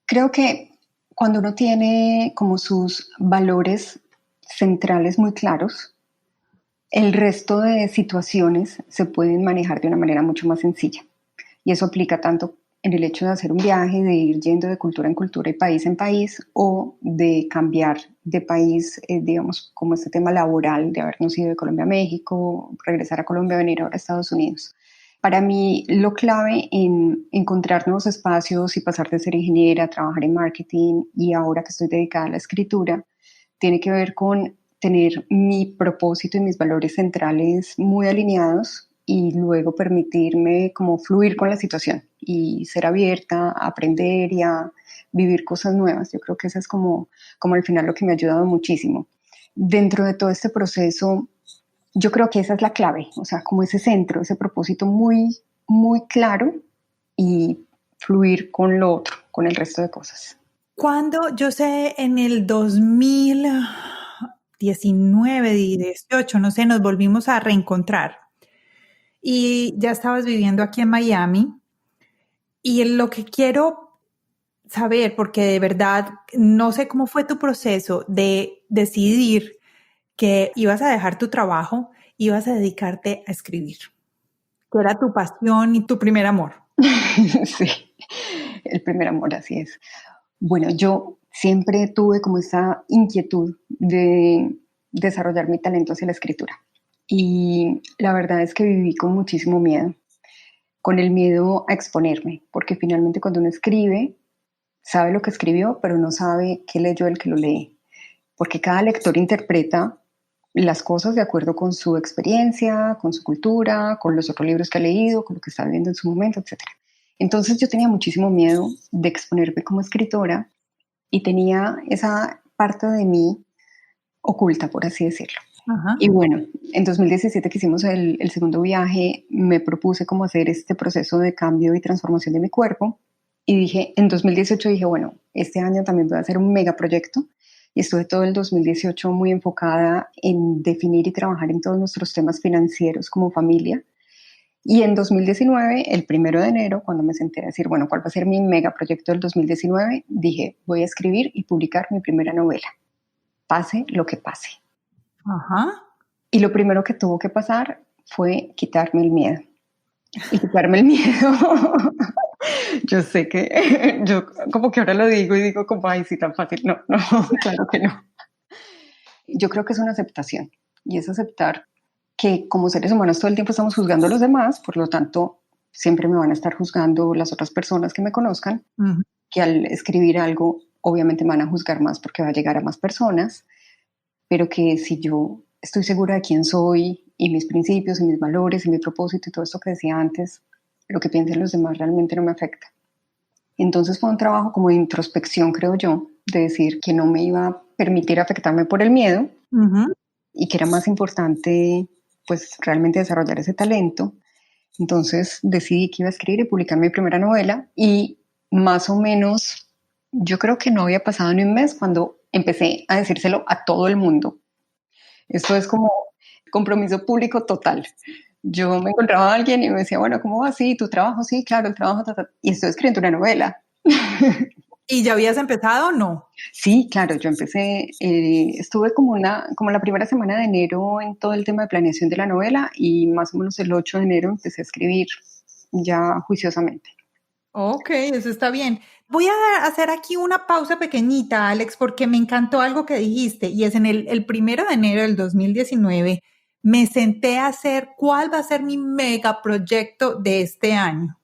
Creo que cuando uno tiene como sus valores centrales muy claros, el resto de situaciones se pueden manejar de una manera mucho más sencilla. Y eso aplica tanto en el hecho de hacer un viaje, de ir yendo de cultura en cultura y país en país, o de cambiar de país, digamos, como este tema laboral, de habernos ido de Colombia a México, regresar a Colombia, venir ahora a Estados Unidos. Para mí, lo clave en encontrar nuevos espacios y pasar de ser ingeniera a trabajar en marketing y ahora que estoy dedicada a la escritura, tiene que ver con tener mi propósito y mis valores centrales muy alineados y luego permitirme como fluir con la situación y ser abierta a aprender y a vivir cosas nuevas. Yo creo que eso es como al final lo que me ha ayudado muchísimo. Dentro de todo este proceso, yo creo que esa es la clave, o sea, como ese centro, ese propósito muy, muy claro y fluir con lo otro, con el resto de cosas. Cuando yo sé en el 2019, 18, no sé, nos volvimos a reencontrar y ya estabas viviendo aquí en Miami y lo que quiero saber, porque de verdad no sé cómo fue tu proceso de decidir que ibas a dejar tu trabajo, ibas a dedicarte a escribir, que era tu pasión y tu primer amor. Sí, el primer amor, así es. Bueno, yo siempre tuve como esa inquietud de desarrollar mi talento hacia la escritura. Y la verdad es que viví con muchísimo miedo, con el miedo a exponerme, porque finalmente cuando uno escribe, sabe lo que escribió, pero no sabe qué leyó el que lo lee, porque cada lector interpreta las cosas de acuerdo con su experiencia, con su cultura, con los otros libros que ha leído, con lo que está viviendo en su momento, etcétera. Entonces yo tenía muchísimo miedo de exponerme como escritora y tenía esa parte de mí oculta, por así decirlo. Ajá. Y bueno, en 2017 que hicimos el segundo viaje, me propuse como hacer este proceso de cambio y transformación de mi cuerpo. Y dije, en 2018 dije, bueno, este año también voy a hacer un megaproyecto. Y estuve todo el 2018 muy enfocada en definir y trabajar en todos nuestros temas financieros como familia. Y en 2019, el 1 de enero, cuando me senté a decir, bueno, ¿cuál va a ser mi megaproyecto del 2019? Dije, voy a escribir y publicar mi primera novela, pase lo que pase. Ajá. Y lo primero que tuvo que pasar fue quitarme el miedo. Y quitarme el miedo. Yo sé que yo como que ahora lo digo y digo como, ay, sí, tan fácil. No, no, claro que no. Yo creo que es una aceptación y es aceptar que como seres humanos todo el tiempo estamos juzgando a los demás, por lo tanto, siempre me van a estar juzgando las otras personas que me conozcan, Uh-huh. que al escribir algo obviamente me van a juzgar más porque va a llegar a más personas, pero que si yo estoy segura de quién soy y mis principios y mis valores y mi propósito y todo esto que decía antes, lo que piensen los demás realmente no me afecta. Entonces fue un trabajo como de introspección, creo yo, de decir que no me iba a permitir afectarme por el miedo Uh-huh. y que era más importante pues realmente desarrollar ese talento. Entonces decidí que iba a escribir y publicar mi primera novela y más o menos yo creo que no había pasado ni un mes cuando empecé a decírselo a todo el mundo. Esto es como compromiso público total. Yo me encontraba a alguien y me decía, bueno, ¿cómo va? Sí, tu trabajo, sí, claro, el trabajo, y estoy escribiendo una novela. ¿Y ya habías empezado o no? Sí, claro, yo empecé, estuve como la primera semana de enero en todo el tema de planeación de la novela y más o menos el 8 de enero empecé a escribir ya juiciosamente. Ok, eso está bien. Voy a hacer aquí una pausa pequeñita, Alex, porque me encantó algo que dijiste y es en el 1 de enero del 2019 me senté a hacer cuál va a ser mi megaproyecto de este año.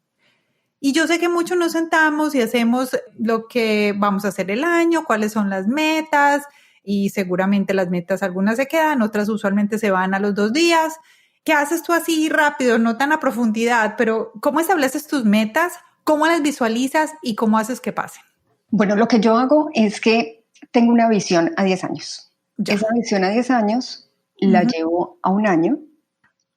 Y yo sé que muchos nos sentamos y hacemos lo que vamos a hacer el año, cuáles son las metas, y seguramente las metas algunas se quedan, otras usualmente se van a los 2 días. ¿Qué haces tú así rápido, no tan a profundidad, pero cómo estableces tus metas, cómo las visualizas y cómo haces que pasen? Bueno, lo que yo hago es que tengo una visión a 10 años. Ya. Esa visión a 10 años la llevo a un año,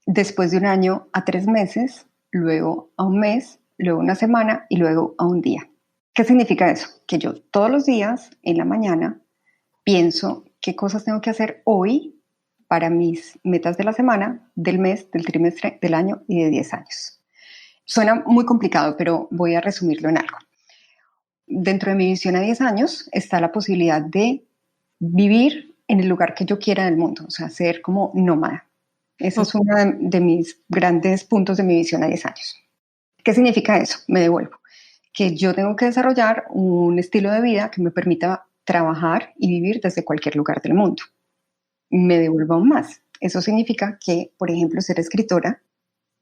después de un año a 3 meses, luego a un mes, luego a una semana y luego a un día. ¿Qué significa eso? Que yo todos los días en la mañana pienso qué cosas tengo que hacer hoy para mis metas de la semana, del mes, del trimestre, del año y de 10 años. Suena muy complicado, pero voy a resumirlo en algo. Dentro de mi visión a 10 años está la posibilidad de vivir en el lugar que yo quiera del mundo, o sea, ser como nómada. Ese es uno de mis grandes puntos de mi visión a 10 años. ¿Qué significa eso? Me devuelvo. Que yo tengo que desarrollar un estilo de vida que me permita trabajar y vivir desde cualquier lugar del mundo. Me devuelvo aún más. Eso significa que, por ejemplo, ser escritora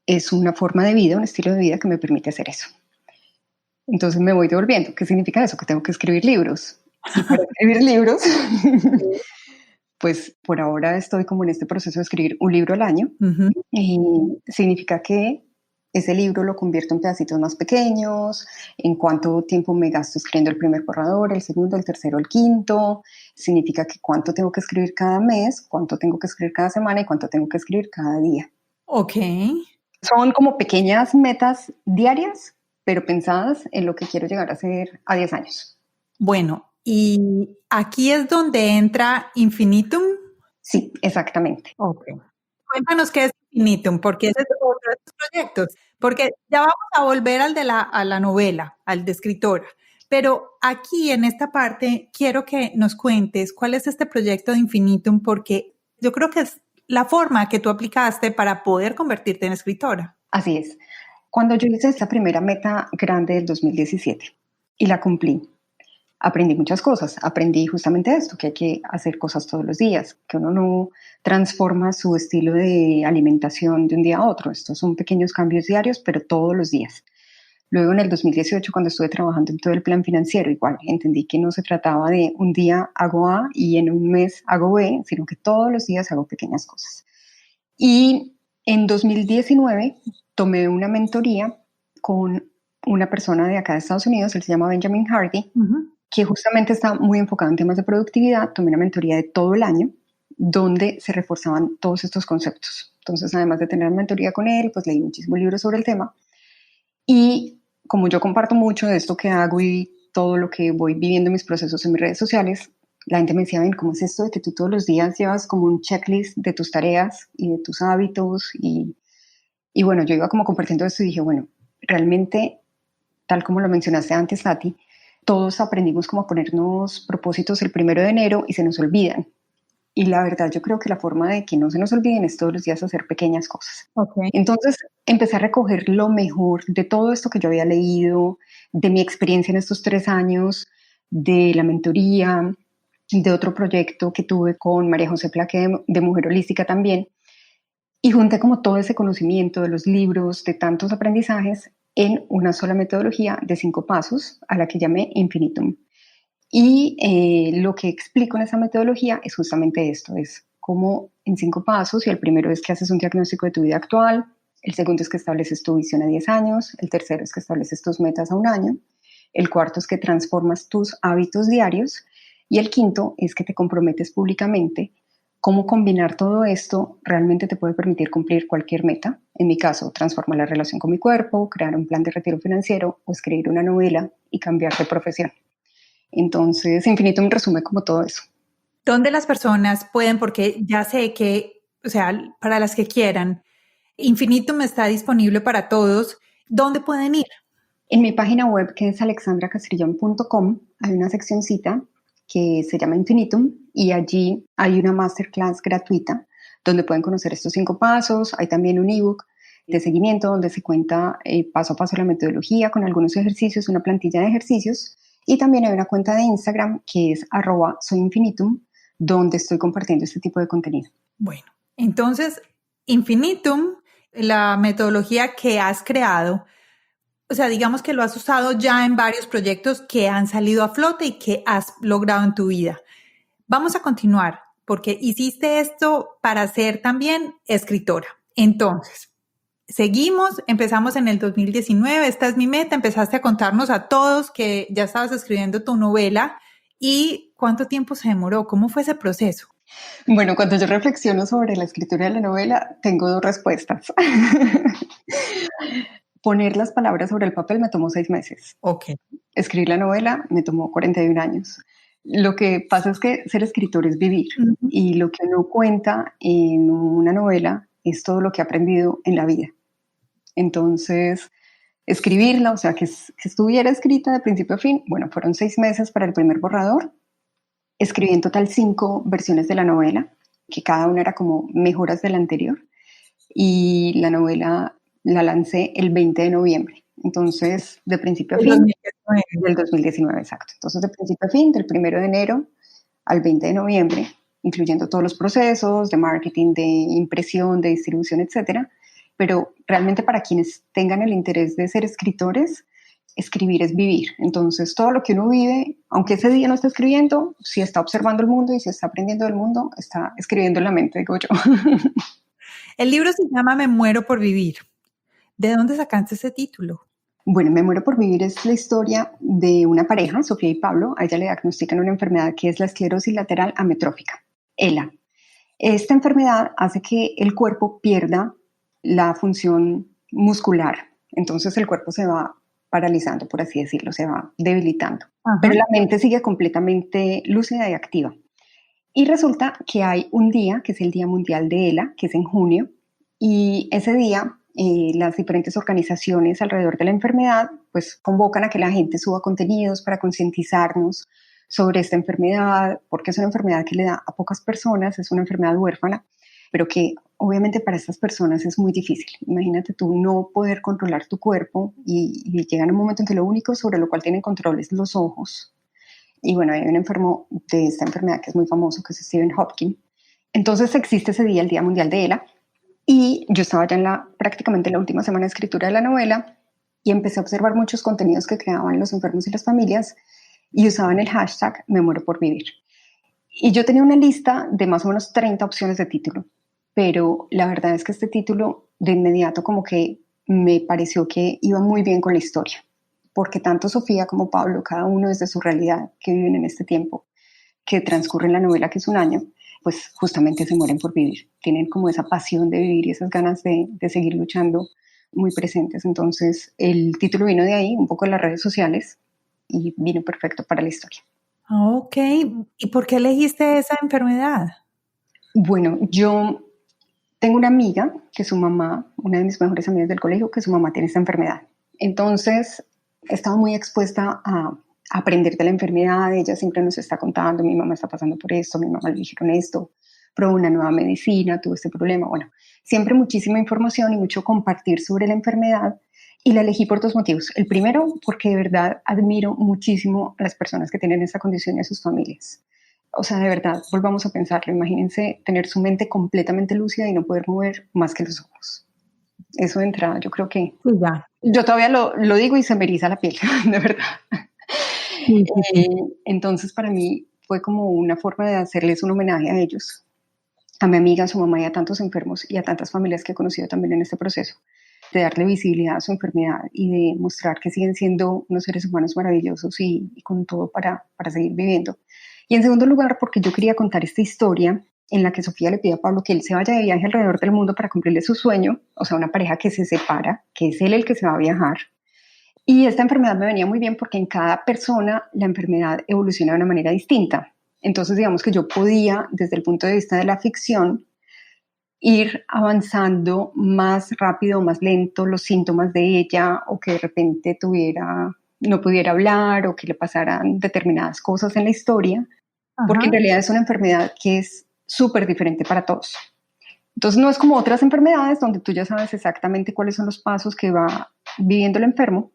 es una forma de vida, un estilo de vida que me permite hacer eso. Entonces me voy devolviendo. ¿Qué significa eso? Que tengo que escribir libros. Y para escribir libros, pues por ahora estoy como en este proceso de escribir un libro al año. Y significa que ese libro lo convierto en pedacitos más pequeños, en cuánto tiempo me gasto escribiendo el primer borrador, el segundo, el tercero, el quinto. Significa que cuánto tengo que escribir cada mes, cuánto tengo que escribir cada semana y cuánto tengo que escribir cada día. Ok. Son como pequeñas metas diarias, pero pensadas en lo que quiero llegar a ser a 10 años. Bueno, y aquí es donde entra Infinitum. Sí, exactamente. Ok. Cuéntanos qué es Infinitum, porque ese es otro de tus proyectos. Porque ya vamos a volver a la novela, al de escritora. Pero aquí en esta parte quiero que nos cuentes cuál es este proyecto de Infinitum, porque yo creo que es la forma que tú aplicaste para poder convertirte en escritora. Así es. Cuando yo hice esta primera meta grande del 2017 y la cumplí, aprendí muchas cosas. Aprendí justamente esto, que hay que hacer cosas todos los días, que uno no transforma su estilo de alimentación de un día a otro. Estos son pequeños cambios diarios, pero todos los días. Luego en el 2018, cuando estuve trabajando en todo el plan financiero, igual entendí que no se trataba de un día hago A y en un mes hago B, sino que todos los días hago pequeñas cosas. Y en 2019 tomé una mentoría con una persona de acá de Estados Unidos, él se llama Benjamin Hardy, que justamente está muy enfocado en temas de productividad. Tomé una mentoría de todo el año donde se reforzaban todos estos conceptos. Entonces, además de tener mentoría con él, pues leí muchísimos libros sobre el tema. Y como yo comparto mucho de esto que hago y todo lo que voy viviendo en mis procesos en mis redes sociales, la gente me decía, ven, ¿cómo es esto de que tú todos los días llevas como un checklist de tus tareas y de tus hábitos? Y bueno, yo iba como compartiendo esto y dije, bueno, realmente, tal como lo mencionaste antes, Tati, todos aprendimos como a ponernos propósitos el 1 de enero y se nos olvidan. Y la verdad, yo creo que la forma de que no se nos olviden es todos los días hacer pequeñas cosas. Okay. Entonces, empecé a recoger lo mejor de todo esto que yo había leído, de mi experiencia en estos 3 años, de la mentoría, de otro proyecto que tuve con María José Plaque de Mujer Holística también. Y junté como todo ese conocimiento de los libros, de tantos aprendizajes, en una sola metodología de 5 pasos a la que llamé Infinitum. Y lo que explico en esa metodología es justamente esto, es como en 5 pasos, y el primero es que haces un diagnóstico de tu vida actual, el segundo es que estableces tu visión a 10 años, el tercero es que estableces tus metas a un año, el cuarto es que transformas tus hábitos diarios, y el quinto es que te comprometes públicamente. Cómo combinar todo esto realmente te puede permitir cumplir cualquier meta. En mi caso, transformar la relación con mi cuerpo, crear un plan de retiro financiero o escribir una novela y cambiar de profesión. Entonces, Infinitum resume como todo eso. ¿Dónde las personas pueden? Porque ya sé que, o sea, para las que quieran, Infinitum está disponible para todos. ¿Dónde pueden ir? En mi página web, que es alexandracastrillon.com, hay una seccioncita que se llama Infinitum y allí hay una masterclass gratuita donde pueden conocer estos 5 pasos. Hay también un ebook de seguimiento donde se cuenta paso a paso la metodología con algunos ejercicios, una plantilla de ejercicios. Y también hay una cuenta de Instagram que es @soyinfinitum, donde estoy compartiendo este tipo de contenido. Bueno, entonces, Infinitum, la metodología que has creado, O sea, digamos que lo has usado ya en varios proyectos que han salido a flote y que has logrado en tu vida. Vamos a continuar, porque hiciste esto para ser también escritora. Entonces, seguimos, empezamos en el 2019, esta es mi meta, empezaste a contarnos a todos que ya estabas escribiendo tu novela. ¿Y cuánto tiempo se demoró? ¿Cómo fue ese proceso? Bueno, cuando yo reflexiono sobre la escritura de la novela, tengo dos respuestas. Poner las palabras sobre el papel me tomó 6 meses. Ok. Escribir la novela me tomó 41 años. Lo que pasa es que ser escritor es vivir, y lo que uno cuenta en una novela es todo lo que ha aprendido en la vida. Entonces, escribirla, o sea, que estuviera escrita de principio a fin, bueno, fueron 6 meses para el primer borrador. Escribí en total 5 versiones de la novela, que cada una era como mejoras de la anterior, y la novela la lancé el 20 de noviembre. Entonces, de principio a fin, del 2019, exacto. Entonces, de principio a fin, del 1 de enero al 20 de noviembre, incluyendo todos los procesos de marketing, de impresión, de distribución, etcétera. Pero realmente para quienes tengan el interés de ser escritores, escribir es vivir. Entonces, todo lo que uno vive, aunque ese día no está escribiendo, si está observando el mundo y si está aprendiendo del mundo, está escribiendo en la mente, digo yo. El libro se llama Me muero por vivir. ¿De dónde sacaste ese título? Bueno, Me muero por vivir es la historia de una pareja, Sofía y Pablo. A ella le diagnostican una enfermedad que es la esclerosis lateral amiotrófica, ELA. Esta enfermedad hace que el cuerpo pierda la función muscular. Entonces el cuerpo se va paralizando, por así decirlo, se va debilitando. Ajá. Pero la mente sigue completamente lúcida y activa. Y resulta que hay un día, que es el Día Mundial de ELA, que es en junio, y ese día las diferentes organizaciones alrededor de la enfermedad pues convocan a que la gente suba contenidos para concientizarnos sobre esta enfermedad, porque es una enfermedad que le da a pocas personas, es una enfermedad huérfana, pero que obviamente para estas personas es muy difícil. Imagínate tú no poder controlar tu cuerpo y llega un momento en que lo único sobre lo cual tienen control es los ojos. Y bueno, hay un enfermo de esta enfermedad que es muy famoso, que es Stephen Hopkins. Entonces existe ese día, el Día Mundial de ELA, y yo estaba ya prácticamente en la última semana de escritura de la novela y empecé a observar muchos contenidos que creaban los enfermos y las familias y usaban el hashtag Me muero por vivir. Y yo tenía una lista de más o menos 30 opciones de título, pero la verdad es que este título de inmediato como que me pareció que iba muy bien con la historia, porque tanto Sofía como Pablo, cada uno desde su realidad que viven en este tiempo que transcurre en la novela, que es un año, pues justamente se mueren por vivir. Tienen como esa pasión de vivir y esas ganas de seguir luchando muy presentes. Entonces el título vino de ahí, un poco de las redes sociales, y vino perfecto para la historia. Ok, ¿y por qué elegiste esa enfermedad? Bueno, yo tengo una amiga que su mamá, una de mis mejores amigas del colegio, que su mamá tiene esta enfermedad. Entonces he estado muy expuesta a aprender de la enfermedad. Ella siempre nos está contando, mi mamá está pasando por esto, mi mamá le dijeron esto, probó una nueva medicina, tuvo este problema. Bueno, siempre muchísima información y mucho compartir sobre la enfermedad, y la elegí por 2 motivos. El primero, porque de verdad admiro muchísimo a las personas que tienen esta condición y a sus familias. O sea, de verdad, volvamos a pensarlo. Imagínense tener su mente completamente lúcida y no poder mover más que los ojos. Eso de entrada, yo creo que... Sí, ya. Yo todavía lo digo y se me eriza la piel, de verdad. Sí. Entonces para mí fue como una forma de hacerles un homenaje a ellos, a mi amiga, a su mamá y a tantos enfermos y a tantas familias que he conocido también en este proceso, de darle visibilidad a su enfermedad y de mostrar que siguen siendo unos seres humanos maravillosos y con todo para seguir viviendo. Y en segundo lugar, porque yo quería contar esta historia en la que Sofía le pide a Pablo que él se vaya de viaje alrededor del mundo para cumplirle su sueño, o sea, una pareja que se separa, que es él el que se va a viajar. Y esta enfermedad me venía muy bien porque en cada persona la enfermedad evoluciona de una manera distinta. Entonces, digamos que yo podía, desde el punto de vista de la ficción, ir avanzando más rápido o más lento los síntomas de ella, o que de repente no pudiera hablar, o que le pasaran determinadas cosas en la historia, porque en realidad es una enfermedad que es súper diferente para todos. Entonces no es como otras enfermedades donde tú ya sabes exactamente cuáles son los pasos que va viviendo el enfermo,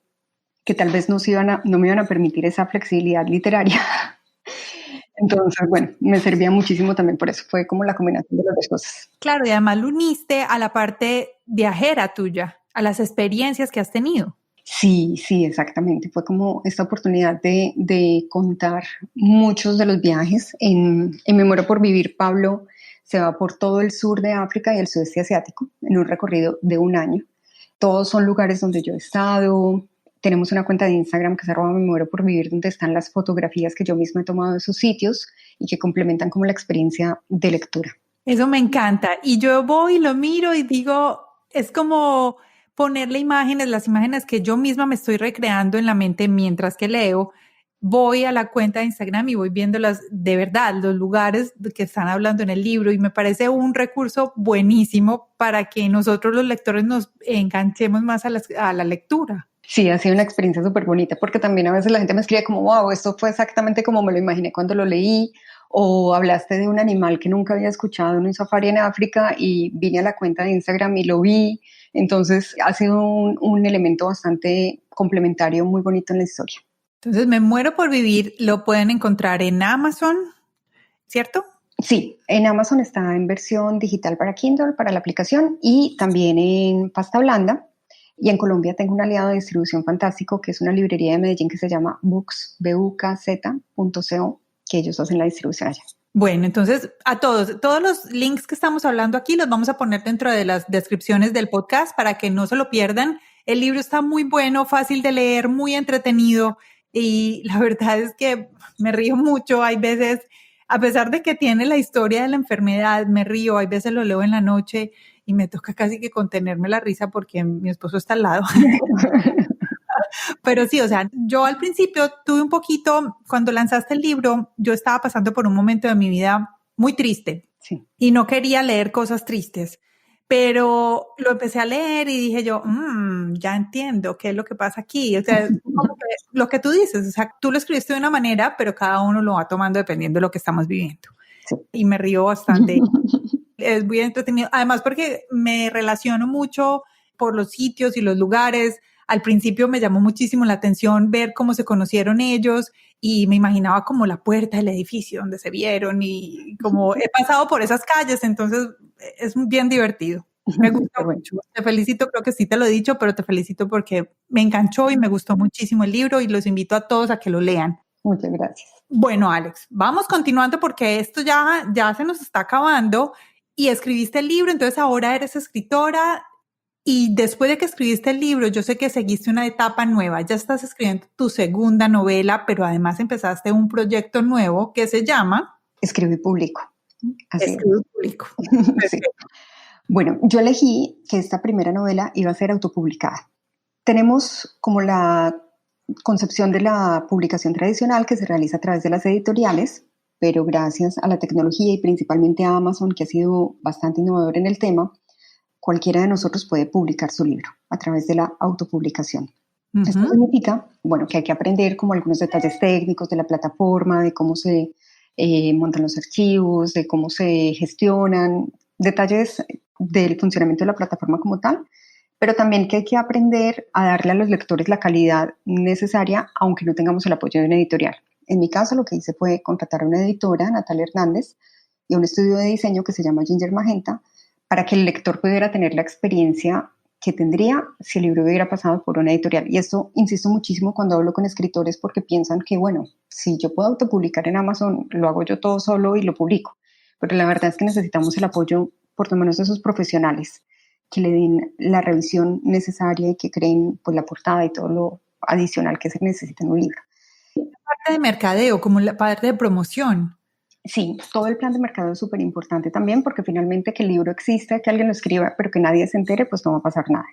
que tal vez no me iban a permitir esa flexibilidad literaria. Entonces, bueno, me servía muchísimo también por eso. Fue como la combinación de las 2 cosas. Claro, y además lo uniste a la parte viajera tuya, a las experiencias que has tenido. Sí, sí, exactamente. Fue como esta oportunidad de contar muchos de los viajes. En Me muero por vivir, Pablo se va por todo el sur de África y el sudeste asiático en un recorrido de un año. Todos son lugares donde yo he estado. Tenemos una cuenta de Instagram que se llama Me muero por vivir, donde están las fotografías que yo misma he tomado de esos sitios y que complementan como la experiencia de lectura. Eso me encanta. Y yo voy y lo miro y digo, es como ponerle imágenes, las imágenes que yo misma me estoy recreando en la mente mientras que leo. Voy a la cuenta de Instagram y voy viendo de verdad, los lugares que están hablando en el libro, y me parece un recurso buenísimo para que nosotros los lectores nos enganchemos más a la lectura. Sí, ha sido una experiencia súper bonita porque también a veces la gente me escribe como, wow, esto fue exactamente como me lo imaginé cuando lo leí, o hablaste de un animal que nunca había escuchado en un safari en África y vine a la cuenta de Instagram y lo vi. Entonces ha sido un elemento bastante complementario, muy bonito en la historia. Entonces, Me muero por vivir, lo pueden encontrar en Amazon, ¿cierto? Sí, en Amazon está en versión digital para Kindle, para la aplicación, y también en pasta blanda. Y en Colombia tengo un aliado de distribución fantástico, que es una librería de Medellín que se llama Books, bukz.co, que ellos hacen la distribución allá. Bueno, entonces a todos los links que estamos hablando aquí los vamos a poner dentro de las descripciones del podcast para que no se lo pierdan. El libro está muy bueno, fácil de leer, muy entretenido, y la verdad es que me río mucho. Hay veces, a pesar de que tiene la historia de la enfermedad, me río. Hay veces lo leo en la noche y me toca casi que contenerme la risa porque mi esposo está al lado. Pero sí, o sea, yo al principio tuve un poquito, cuando lanzaste el libro, yo estaba pasando por un momento de mi vida muy triste, Sí. y no quería leer cosas tristes, pero lo empecé a leer y dije yo, ya entiendo qué es lo que pasa aquí. O sea, como que lo que tú dices, o sea, tú lo escribiste de una manera, pero cada uno lo va tomando dependiendo de lo que estamos viviendo. Sí. Y me río bastante. Es muy entretenido. Además, porque me relaciono mucho por los sitios y los lugares. Al principio me llamó muchísimo la atención ver cómo se conocieron ellos, y me imaginaba como la puerta del edificio donde se vieron, y como he pasado por esas calles, entonces es bien divertido. Me gusta mucho. Te felicito, creo que sí te lo he dicho, pero te felicito porque me enganchó y me gustó muchísimo el libro, y los invito a todos a que lo lean. Muchas gracias. Bueno, Alex, vamos continuando porque esto ya se nos está acabando, y escribiste el libro, entonces ahora eres escritora. Y después de que escribiste el libro, yo sé que seguiste una etapa nueva. Ya estás escribiendo tu segunda novela, pero además empezaste un proyecto nuevo que se llama Escribo y publico. Así Escribo y publico. Sí. Bueno, yo elegí que esta primera novela iba a ser autopublicada. Tenemos como la concepción de la publicación tradicional que se realiza a través de las editoriales, pero gracias a la tecnología y principalmente a Amazon, que ha sido bastante innovador en el tema, cualquiera de nosotros puede publicar su libro a través de la autopublicación. Esto significa, bueno, que hay que aprender como algunos detalles técnicos de la plataforma, de cómo se montan los archivos, de cómo se gestionan, detalles del funcionamiento de la plataforma como tal, pero también que hay que aprender a darle a los lectores la calidad necesaria, aunque no tengamos el apoyo de una editorial. En mi caso, lo que hice fue contratar a una editora, Natalia Hernández, y a un estudio de diseño que se llama Ginger Magenta, para que el lector pudiera tener la experiencia que tendría si el libro hubiera pasado por una editorial. Y esto insisto muchísimo cuando hablo con escritores, porque piensan que, bueno, si yo puedo autopublicar en Amazon, lo hago yo todo solo y lo publico. Pero la verdad es que necesitamos el apoyo, por lo menos de esos profesionales, que le den la revisión necesaria y que creen pues, la portada y todo lo adicional que se necesita en un libro. Parte de mercadeo, como la parte de promoción. Sí, todo el plan de mercado es súper importante también, porque finalmente que el libro exista, que alguien lo escriba, pero que nadie se entere, pues no va a pasar nada.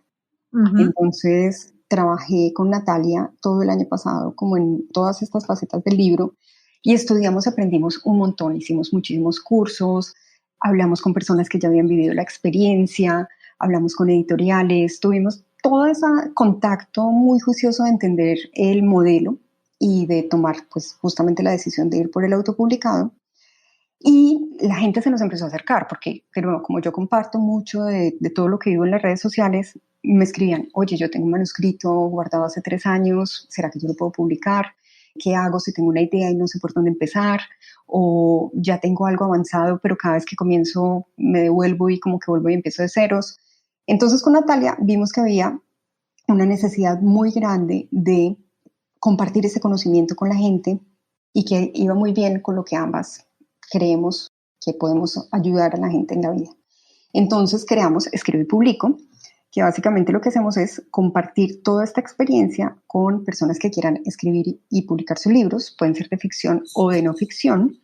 Entonces, trabajé con Natalia todo el año pasado, como en todas estas facetas del libro, y estudiamos, aprendimos un montón, hicimos muchísimos cursos, hablamos con personas que ya habían vivido la experiencia, hablamos con editoriales, tuvimos todo ese contacto muy juicioso de entender el modelo y de tomar pues justamente la decisión de ir por el autopublicado. Y la gente se nos empezó a acercar, porque pero como yo comparto mucho de todo lo que vivo en las redes sociales, me escribían, oye, yo tengo un manuscrito guardado hace 3 años, ¿será que yo lo puedo publicar? ¿Qué hago si tengo una idea y no sé por dónde empezar? O ya tengo algo avanzado, pero cada vez que comienzo me devuelvo y como que vuelvo y empiezo de ceros. Entonces con Natalia vimos que había una necesidad muy grande de compartir ese conocimiento con la gente y que iba muy bien con lo que ambas creemos que podemos ayudar a la gente en la vida. Entonces creamos Escribo y Publico, que básicamente lo que hacemos es compartir toda esta experiencia con personas que quieran escribir y publicar sus libros, pueden ser de ficción o de no ficción,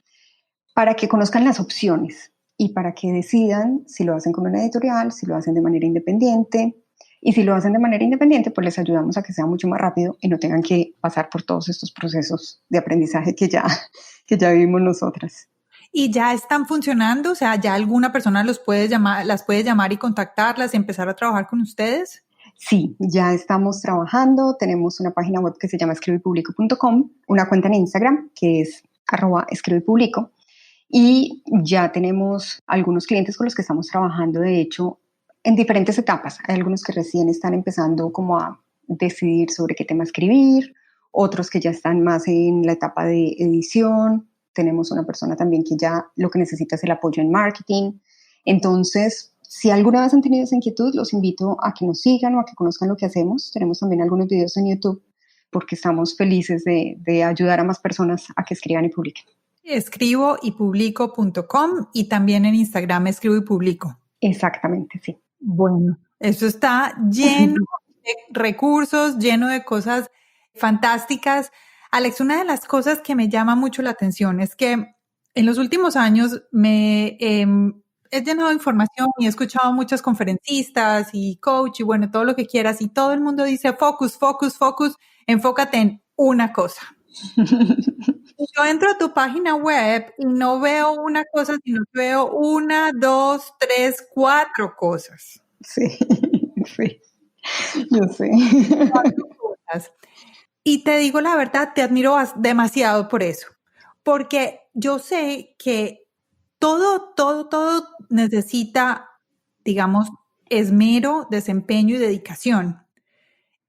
para que conozcan las opciones y para que decidan si lo hacen con una editorial, si lo hacen de manera independiente. Y si lo hacen de manera independiente, pues les ayudamos a que sea mucho más rápido y no tengan que pasar por todos estos procesos de aprendizaje que ya vivimos nosotras. ¿Y ya están funcionando? O sea, ¿ya alguna persona las puede llamar y contactarlas y empezar a trabajar con ustedes? Sí, ya estamos trabajando. Tenemos una página web que se llama escriboypublico.com, una cuenta en Instagram que es @escriboypublico, y ya tenemos algunos clientes con los que estamos trabajando, de hecho, en diferentes etapas. Hay algunos que recién están empezando como a decidir sobre qué tema escribir, otros que ya están más en la etapa de edición. Tenemos una persona también que ya lo que necesita es el apoyo en marketing. Entonces, si alguna vez han tenido esa inquietud, los invito a que nos sigan o a que conozcan lo que hacemos. Tenemos también algunos videos en YouTube porque estamos felices de ayudar a más personas a que escriban y publiquen. Escriboypublico.com y también en Instagram Escribo y Publico. Exactamente, sí. Bueno, eso está lleno de recursos, lleno de cosas fantásticas. Alex, una de las cosas que me llama mucho la atención es que en los últimos años me he llenado de información y he escuchado muchas conferencistas y coach y bueno, todo lo que quieras, y todo el mundo dice focus, focus, focus, enfócate en una cosa. Yo entro a tu página web y no veo una cosa, sino que veo 1, 2, 3, 4 cosas. Sí, sí, yo sé. 4 cosas. Y te digo la verdad, te admiro demasiado por eso, porque yo sé que todo necesita, digamos, esmero, desempeño y dedicación.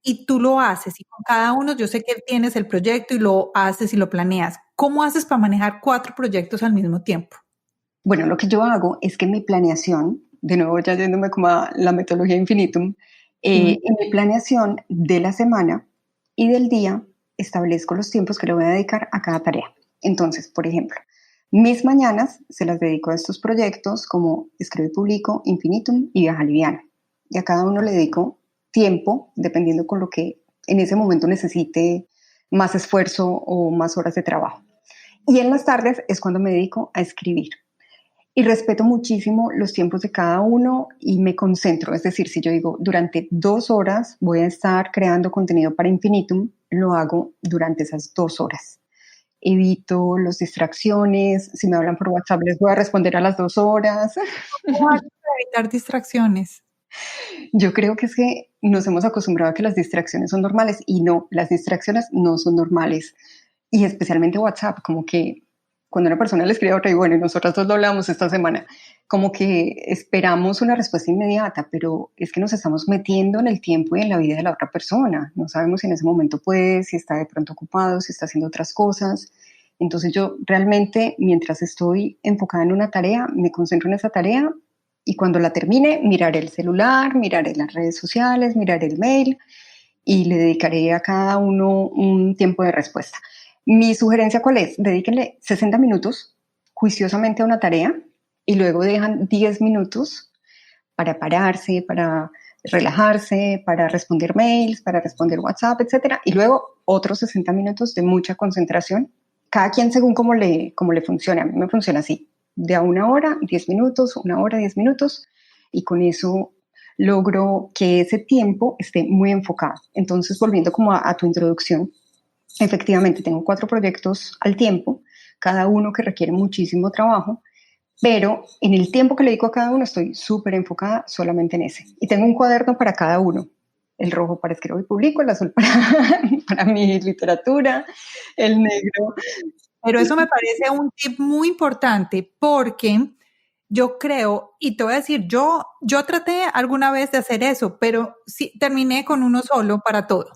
Y tú lo haces, y con cada uno yo sé que tienes el proyecto y lo haces y lo planeas. ¿Cómo haces para manejar 4 proyectos al mismo tiempo? Bueno, lo que yo hago es que mi planeación, de nuevo ya yéndome como a la metodología infinitum, en mi planeación de la semana y del día establezco los tiempos que le voy a dedicar a cada tarea. Entonces, por ejemplo, mis mañanas se las dedico a estos proyectos como Escribo y Publico, Infinitum y Viaja Liviana. Y a cada uno le dedico tiempo, dependiendo con lo que en ese momento necesite más esfuerzo o más horas de trabajo. Y en las tardes es cuando me dedico a escribir. Y respeto muchísimo los tiempos de cada uno y me concentro. Es decir, si yo digo durante 2 horas voy a estar creando contenido para Infinitum, lo hago durante esas 2 horas. Evito las distracciones. Si me hablan por WhatsApp, les voy a responder a las 2 horas. ¿Cómo haces para evitar distracciones? Yo creo que es que nos hemos acostumbrado a que las distracciones son normales y no, las distracciones no son normales. Y especialmente WhatsApp, como que cuando una persona le escribe a otra y bueno, y nosotras dos lo hablamos esta semana, como que esperamos una respuesta inmediata, pero es que nos estamos metiendo en el tiempo y en la vida de la otra persona. No sabemos si en ese momento puede, si está de pronto ocupado, si está haciendo otras cosas. Entonces yo realmente, mientras estoy enfocada en una tarea, me concentro en esa tarea y cuando la termine, miraré el celular, miraré las redes sociales, miraré el mail y le dedicaré a cada uno un tiempo de respuesta. Mi sugerencia, ¿cuál es? Dedíquenle 60 minutos juiciosamente a una tarea y luego dejan 10 minutos para pararse, para relajarse, para responder mails, para responder WhatsApp, etcétera, y luego otros 60 minutos de mucha concentración, cada quien según cómo le funcione. A mí me funciona así, de a 1 hora, 10 minutos, 1 hora, 10 minutos, y con eso logro que ese tiempo esté muy enfocado. Entonces, volviendo como a tu introducción, efectivamente tengo 4 proyectos al tiempo, cada uno que requiere muchísimo trabajo, pero en el tiempo que le dedico a cada uno estoy súper enfocada solamente en ese. Y tengo un cuaderno para cada uno. El rojo para Escribo y Publico, el azul para mi literatura, el negro. Pero eso me parece un tip muy importante porque yo creo, y te voy a decir, yo traté alguna vez de hacer eso, pero sí terminé con uno solo para todo.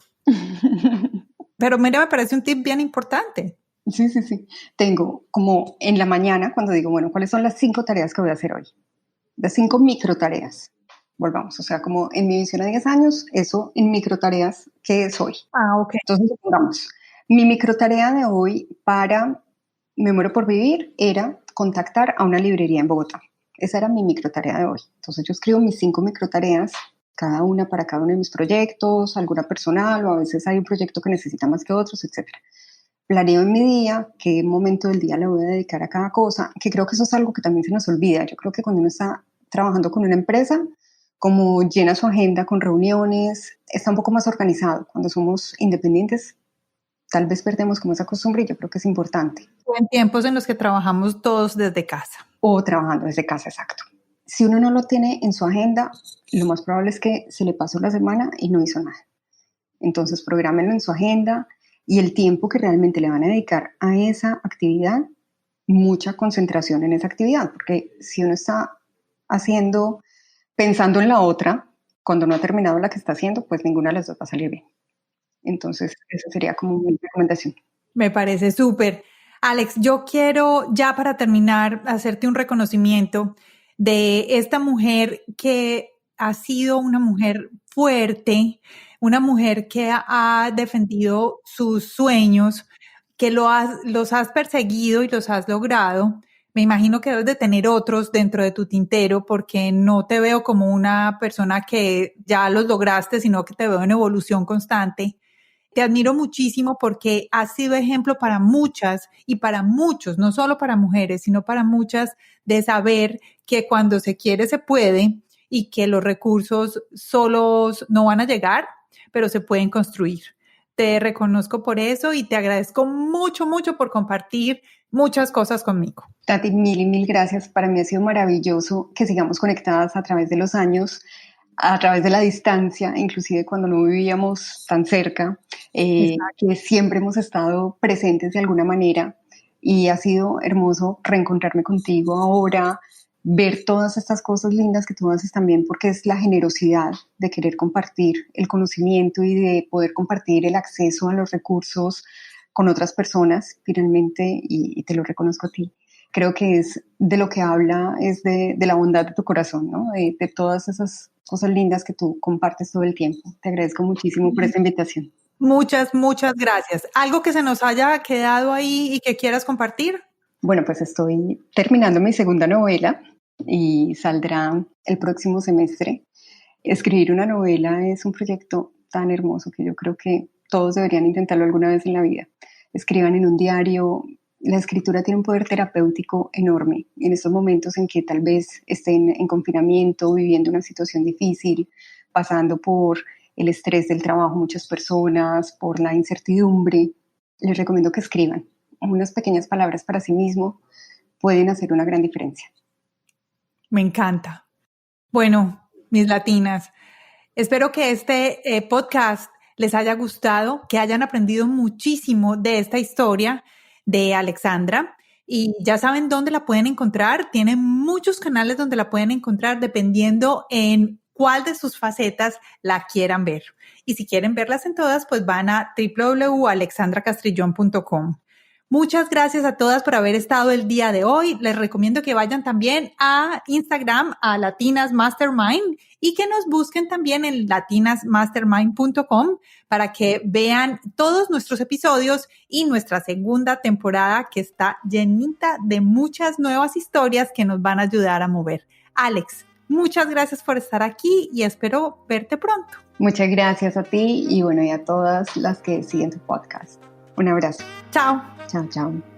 Pero mira, me parece un tip bien importante. Sí, sí, sí. Tengo como en la mañana cuando digo, bueno, ¿cuáles son las 5 tareas que voy a hacer hoy? Las 5 micro tareas. volvamos, o sea, como en mi visión a 10 años, eso en microtareas, ¿qué es hoy? Ok. Entonces, supongamos, mi microtarea de hoy para Me Muero por Vivir era contactar a una librería en Bogotá. Esa era mi microtarea de hoy. Entonces yo escribo mis 5 microtareas, cada una para cada uno de mis proyectos, alguna personal, o a veces hay un proyecto que necesita más que otros, etc. Planeo en mi día qué momento del día le voy a dedicar a cada cosa, que creo que eso es algo que también se nos olvida. Yo creo que cuando uno está trabajando con una empresa, como llena su agenda con reuniones, está un poco más organizado. Cuando somos independientes, tal vez perdemos como esa costumbre y yo creo que es importante. En tiempos en los que trabajamos todos desde casa. O trabajando desde casa, exacto. Si uno no lo tiene en su agenda, lo más probable es que se le pasó la semana y no hizo nada. Entonces, prográmenlo en su agenda y el tiempo que realmente le van a dedicar a esa actividad, mucha concentración en esa actividad, porque si uno está pensando en la otra, cuando no ha terminado la que está haciendo, pues ninguna de las dos va a salir bien. Entonces, esa sería como mi recomendación. Me parece súper. Alex, yo quiero ya para terminar hacerte un reconocimiento de esta mujer que ha sido una mujer fuerte, una mujer que ha defendido sus sueños, que los has perseguido y los has logrado. Me imagino que debes de tener otros dentro de tu tintero porque no te veo como una persona que ya los lograste, sino que te veo en evolución constante. Te admiro muchísimo porque has sido ejemplo para muchas y para muchos, no solo para mujeres, sino para muchas, de saber que cuando se quiere se puede y que los recursos solos no van a llegar, pero se pueden construir. Te reconozco por eso y te agradezco mucho, mucho por compartir muchas cosas conmigo. Tati, mil y mil gracias. Para mí ha sido maravilloso que sigamos conectadas a través de los años, a través de la distancia, inclusive cuando no vivíamos tan cerca, que siempre hemos estado presentes de alguna manera y ha sido hermoso reencontrarme contigo ahora, ver todas estas cosas lindas que tú haces también, porque es la generosidad de querer compartir el conocimiento y de poder compartir el acceso a los recursos con otras personas, finalmente, y te lo reconozco a ti. Creo que es de lo que habla, es de la bondad de tu corazón, ¿no? De todas esas cosas lindas que tú compartes todo el tiempo. Te agradezco muchísimo por esta invitación. Muchas, muchas gracias. ¿Algo que se nos haya quedado ahí y que quieras compartir? Bueno, pues estoy terminando mi segunda novela y saldrá el próximo semestre. Escribir una novela es un proyecto tan hermoso que yo creo que todos deberían intentarlo alguna vez en la vida. Escriban en un diario. La escritura tiene un poder terapéutico enorme. En estos momentos en que tal vez estén en confinamiento, viviendo una situación difícil, pasando por el estrés del trabajo, muchas personas, por la incertidumbre, les recomiendo que escriban. Unas pequeñas palabras para sí mismo pueden hacer una gran diferencia. Me encanta. Bueno, mis latinas, espero que este podcast les haya gustado, que hayan aprendido muchísimo de esta historia de Alexandra y ya saben dónde la pueden encontrar. Tienen muchos canales donde la pueden encontrar dependiendo en cuál de sus facetas la quieran ver. Y si quieren verlas en todas, pues van a www.alexandracastrillon.com. Muchas gracias a todas por haber estado el día de hoy. Les recomiendo que vayan también a Instagram, a Latinas Mastermind, y que nos busquen también en latinasmastermind.com para que vean todos nuestros episodios y nuestra segunda temporada que está llenita de muchas nuevas historias que nos van a ayudar a mover. Alex, muchas gracias por estar aquí y espero verte pronto. Muchas gracias a ti y bueno, y a todas las que siguen tu podcast. Un abrazo. Chao. Chao, chao.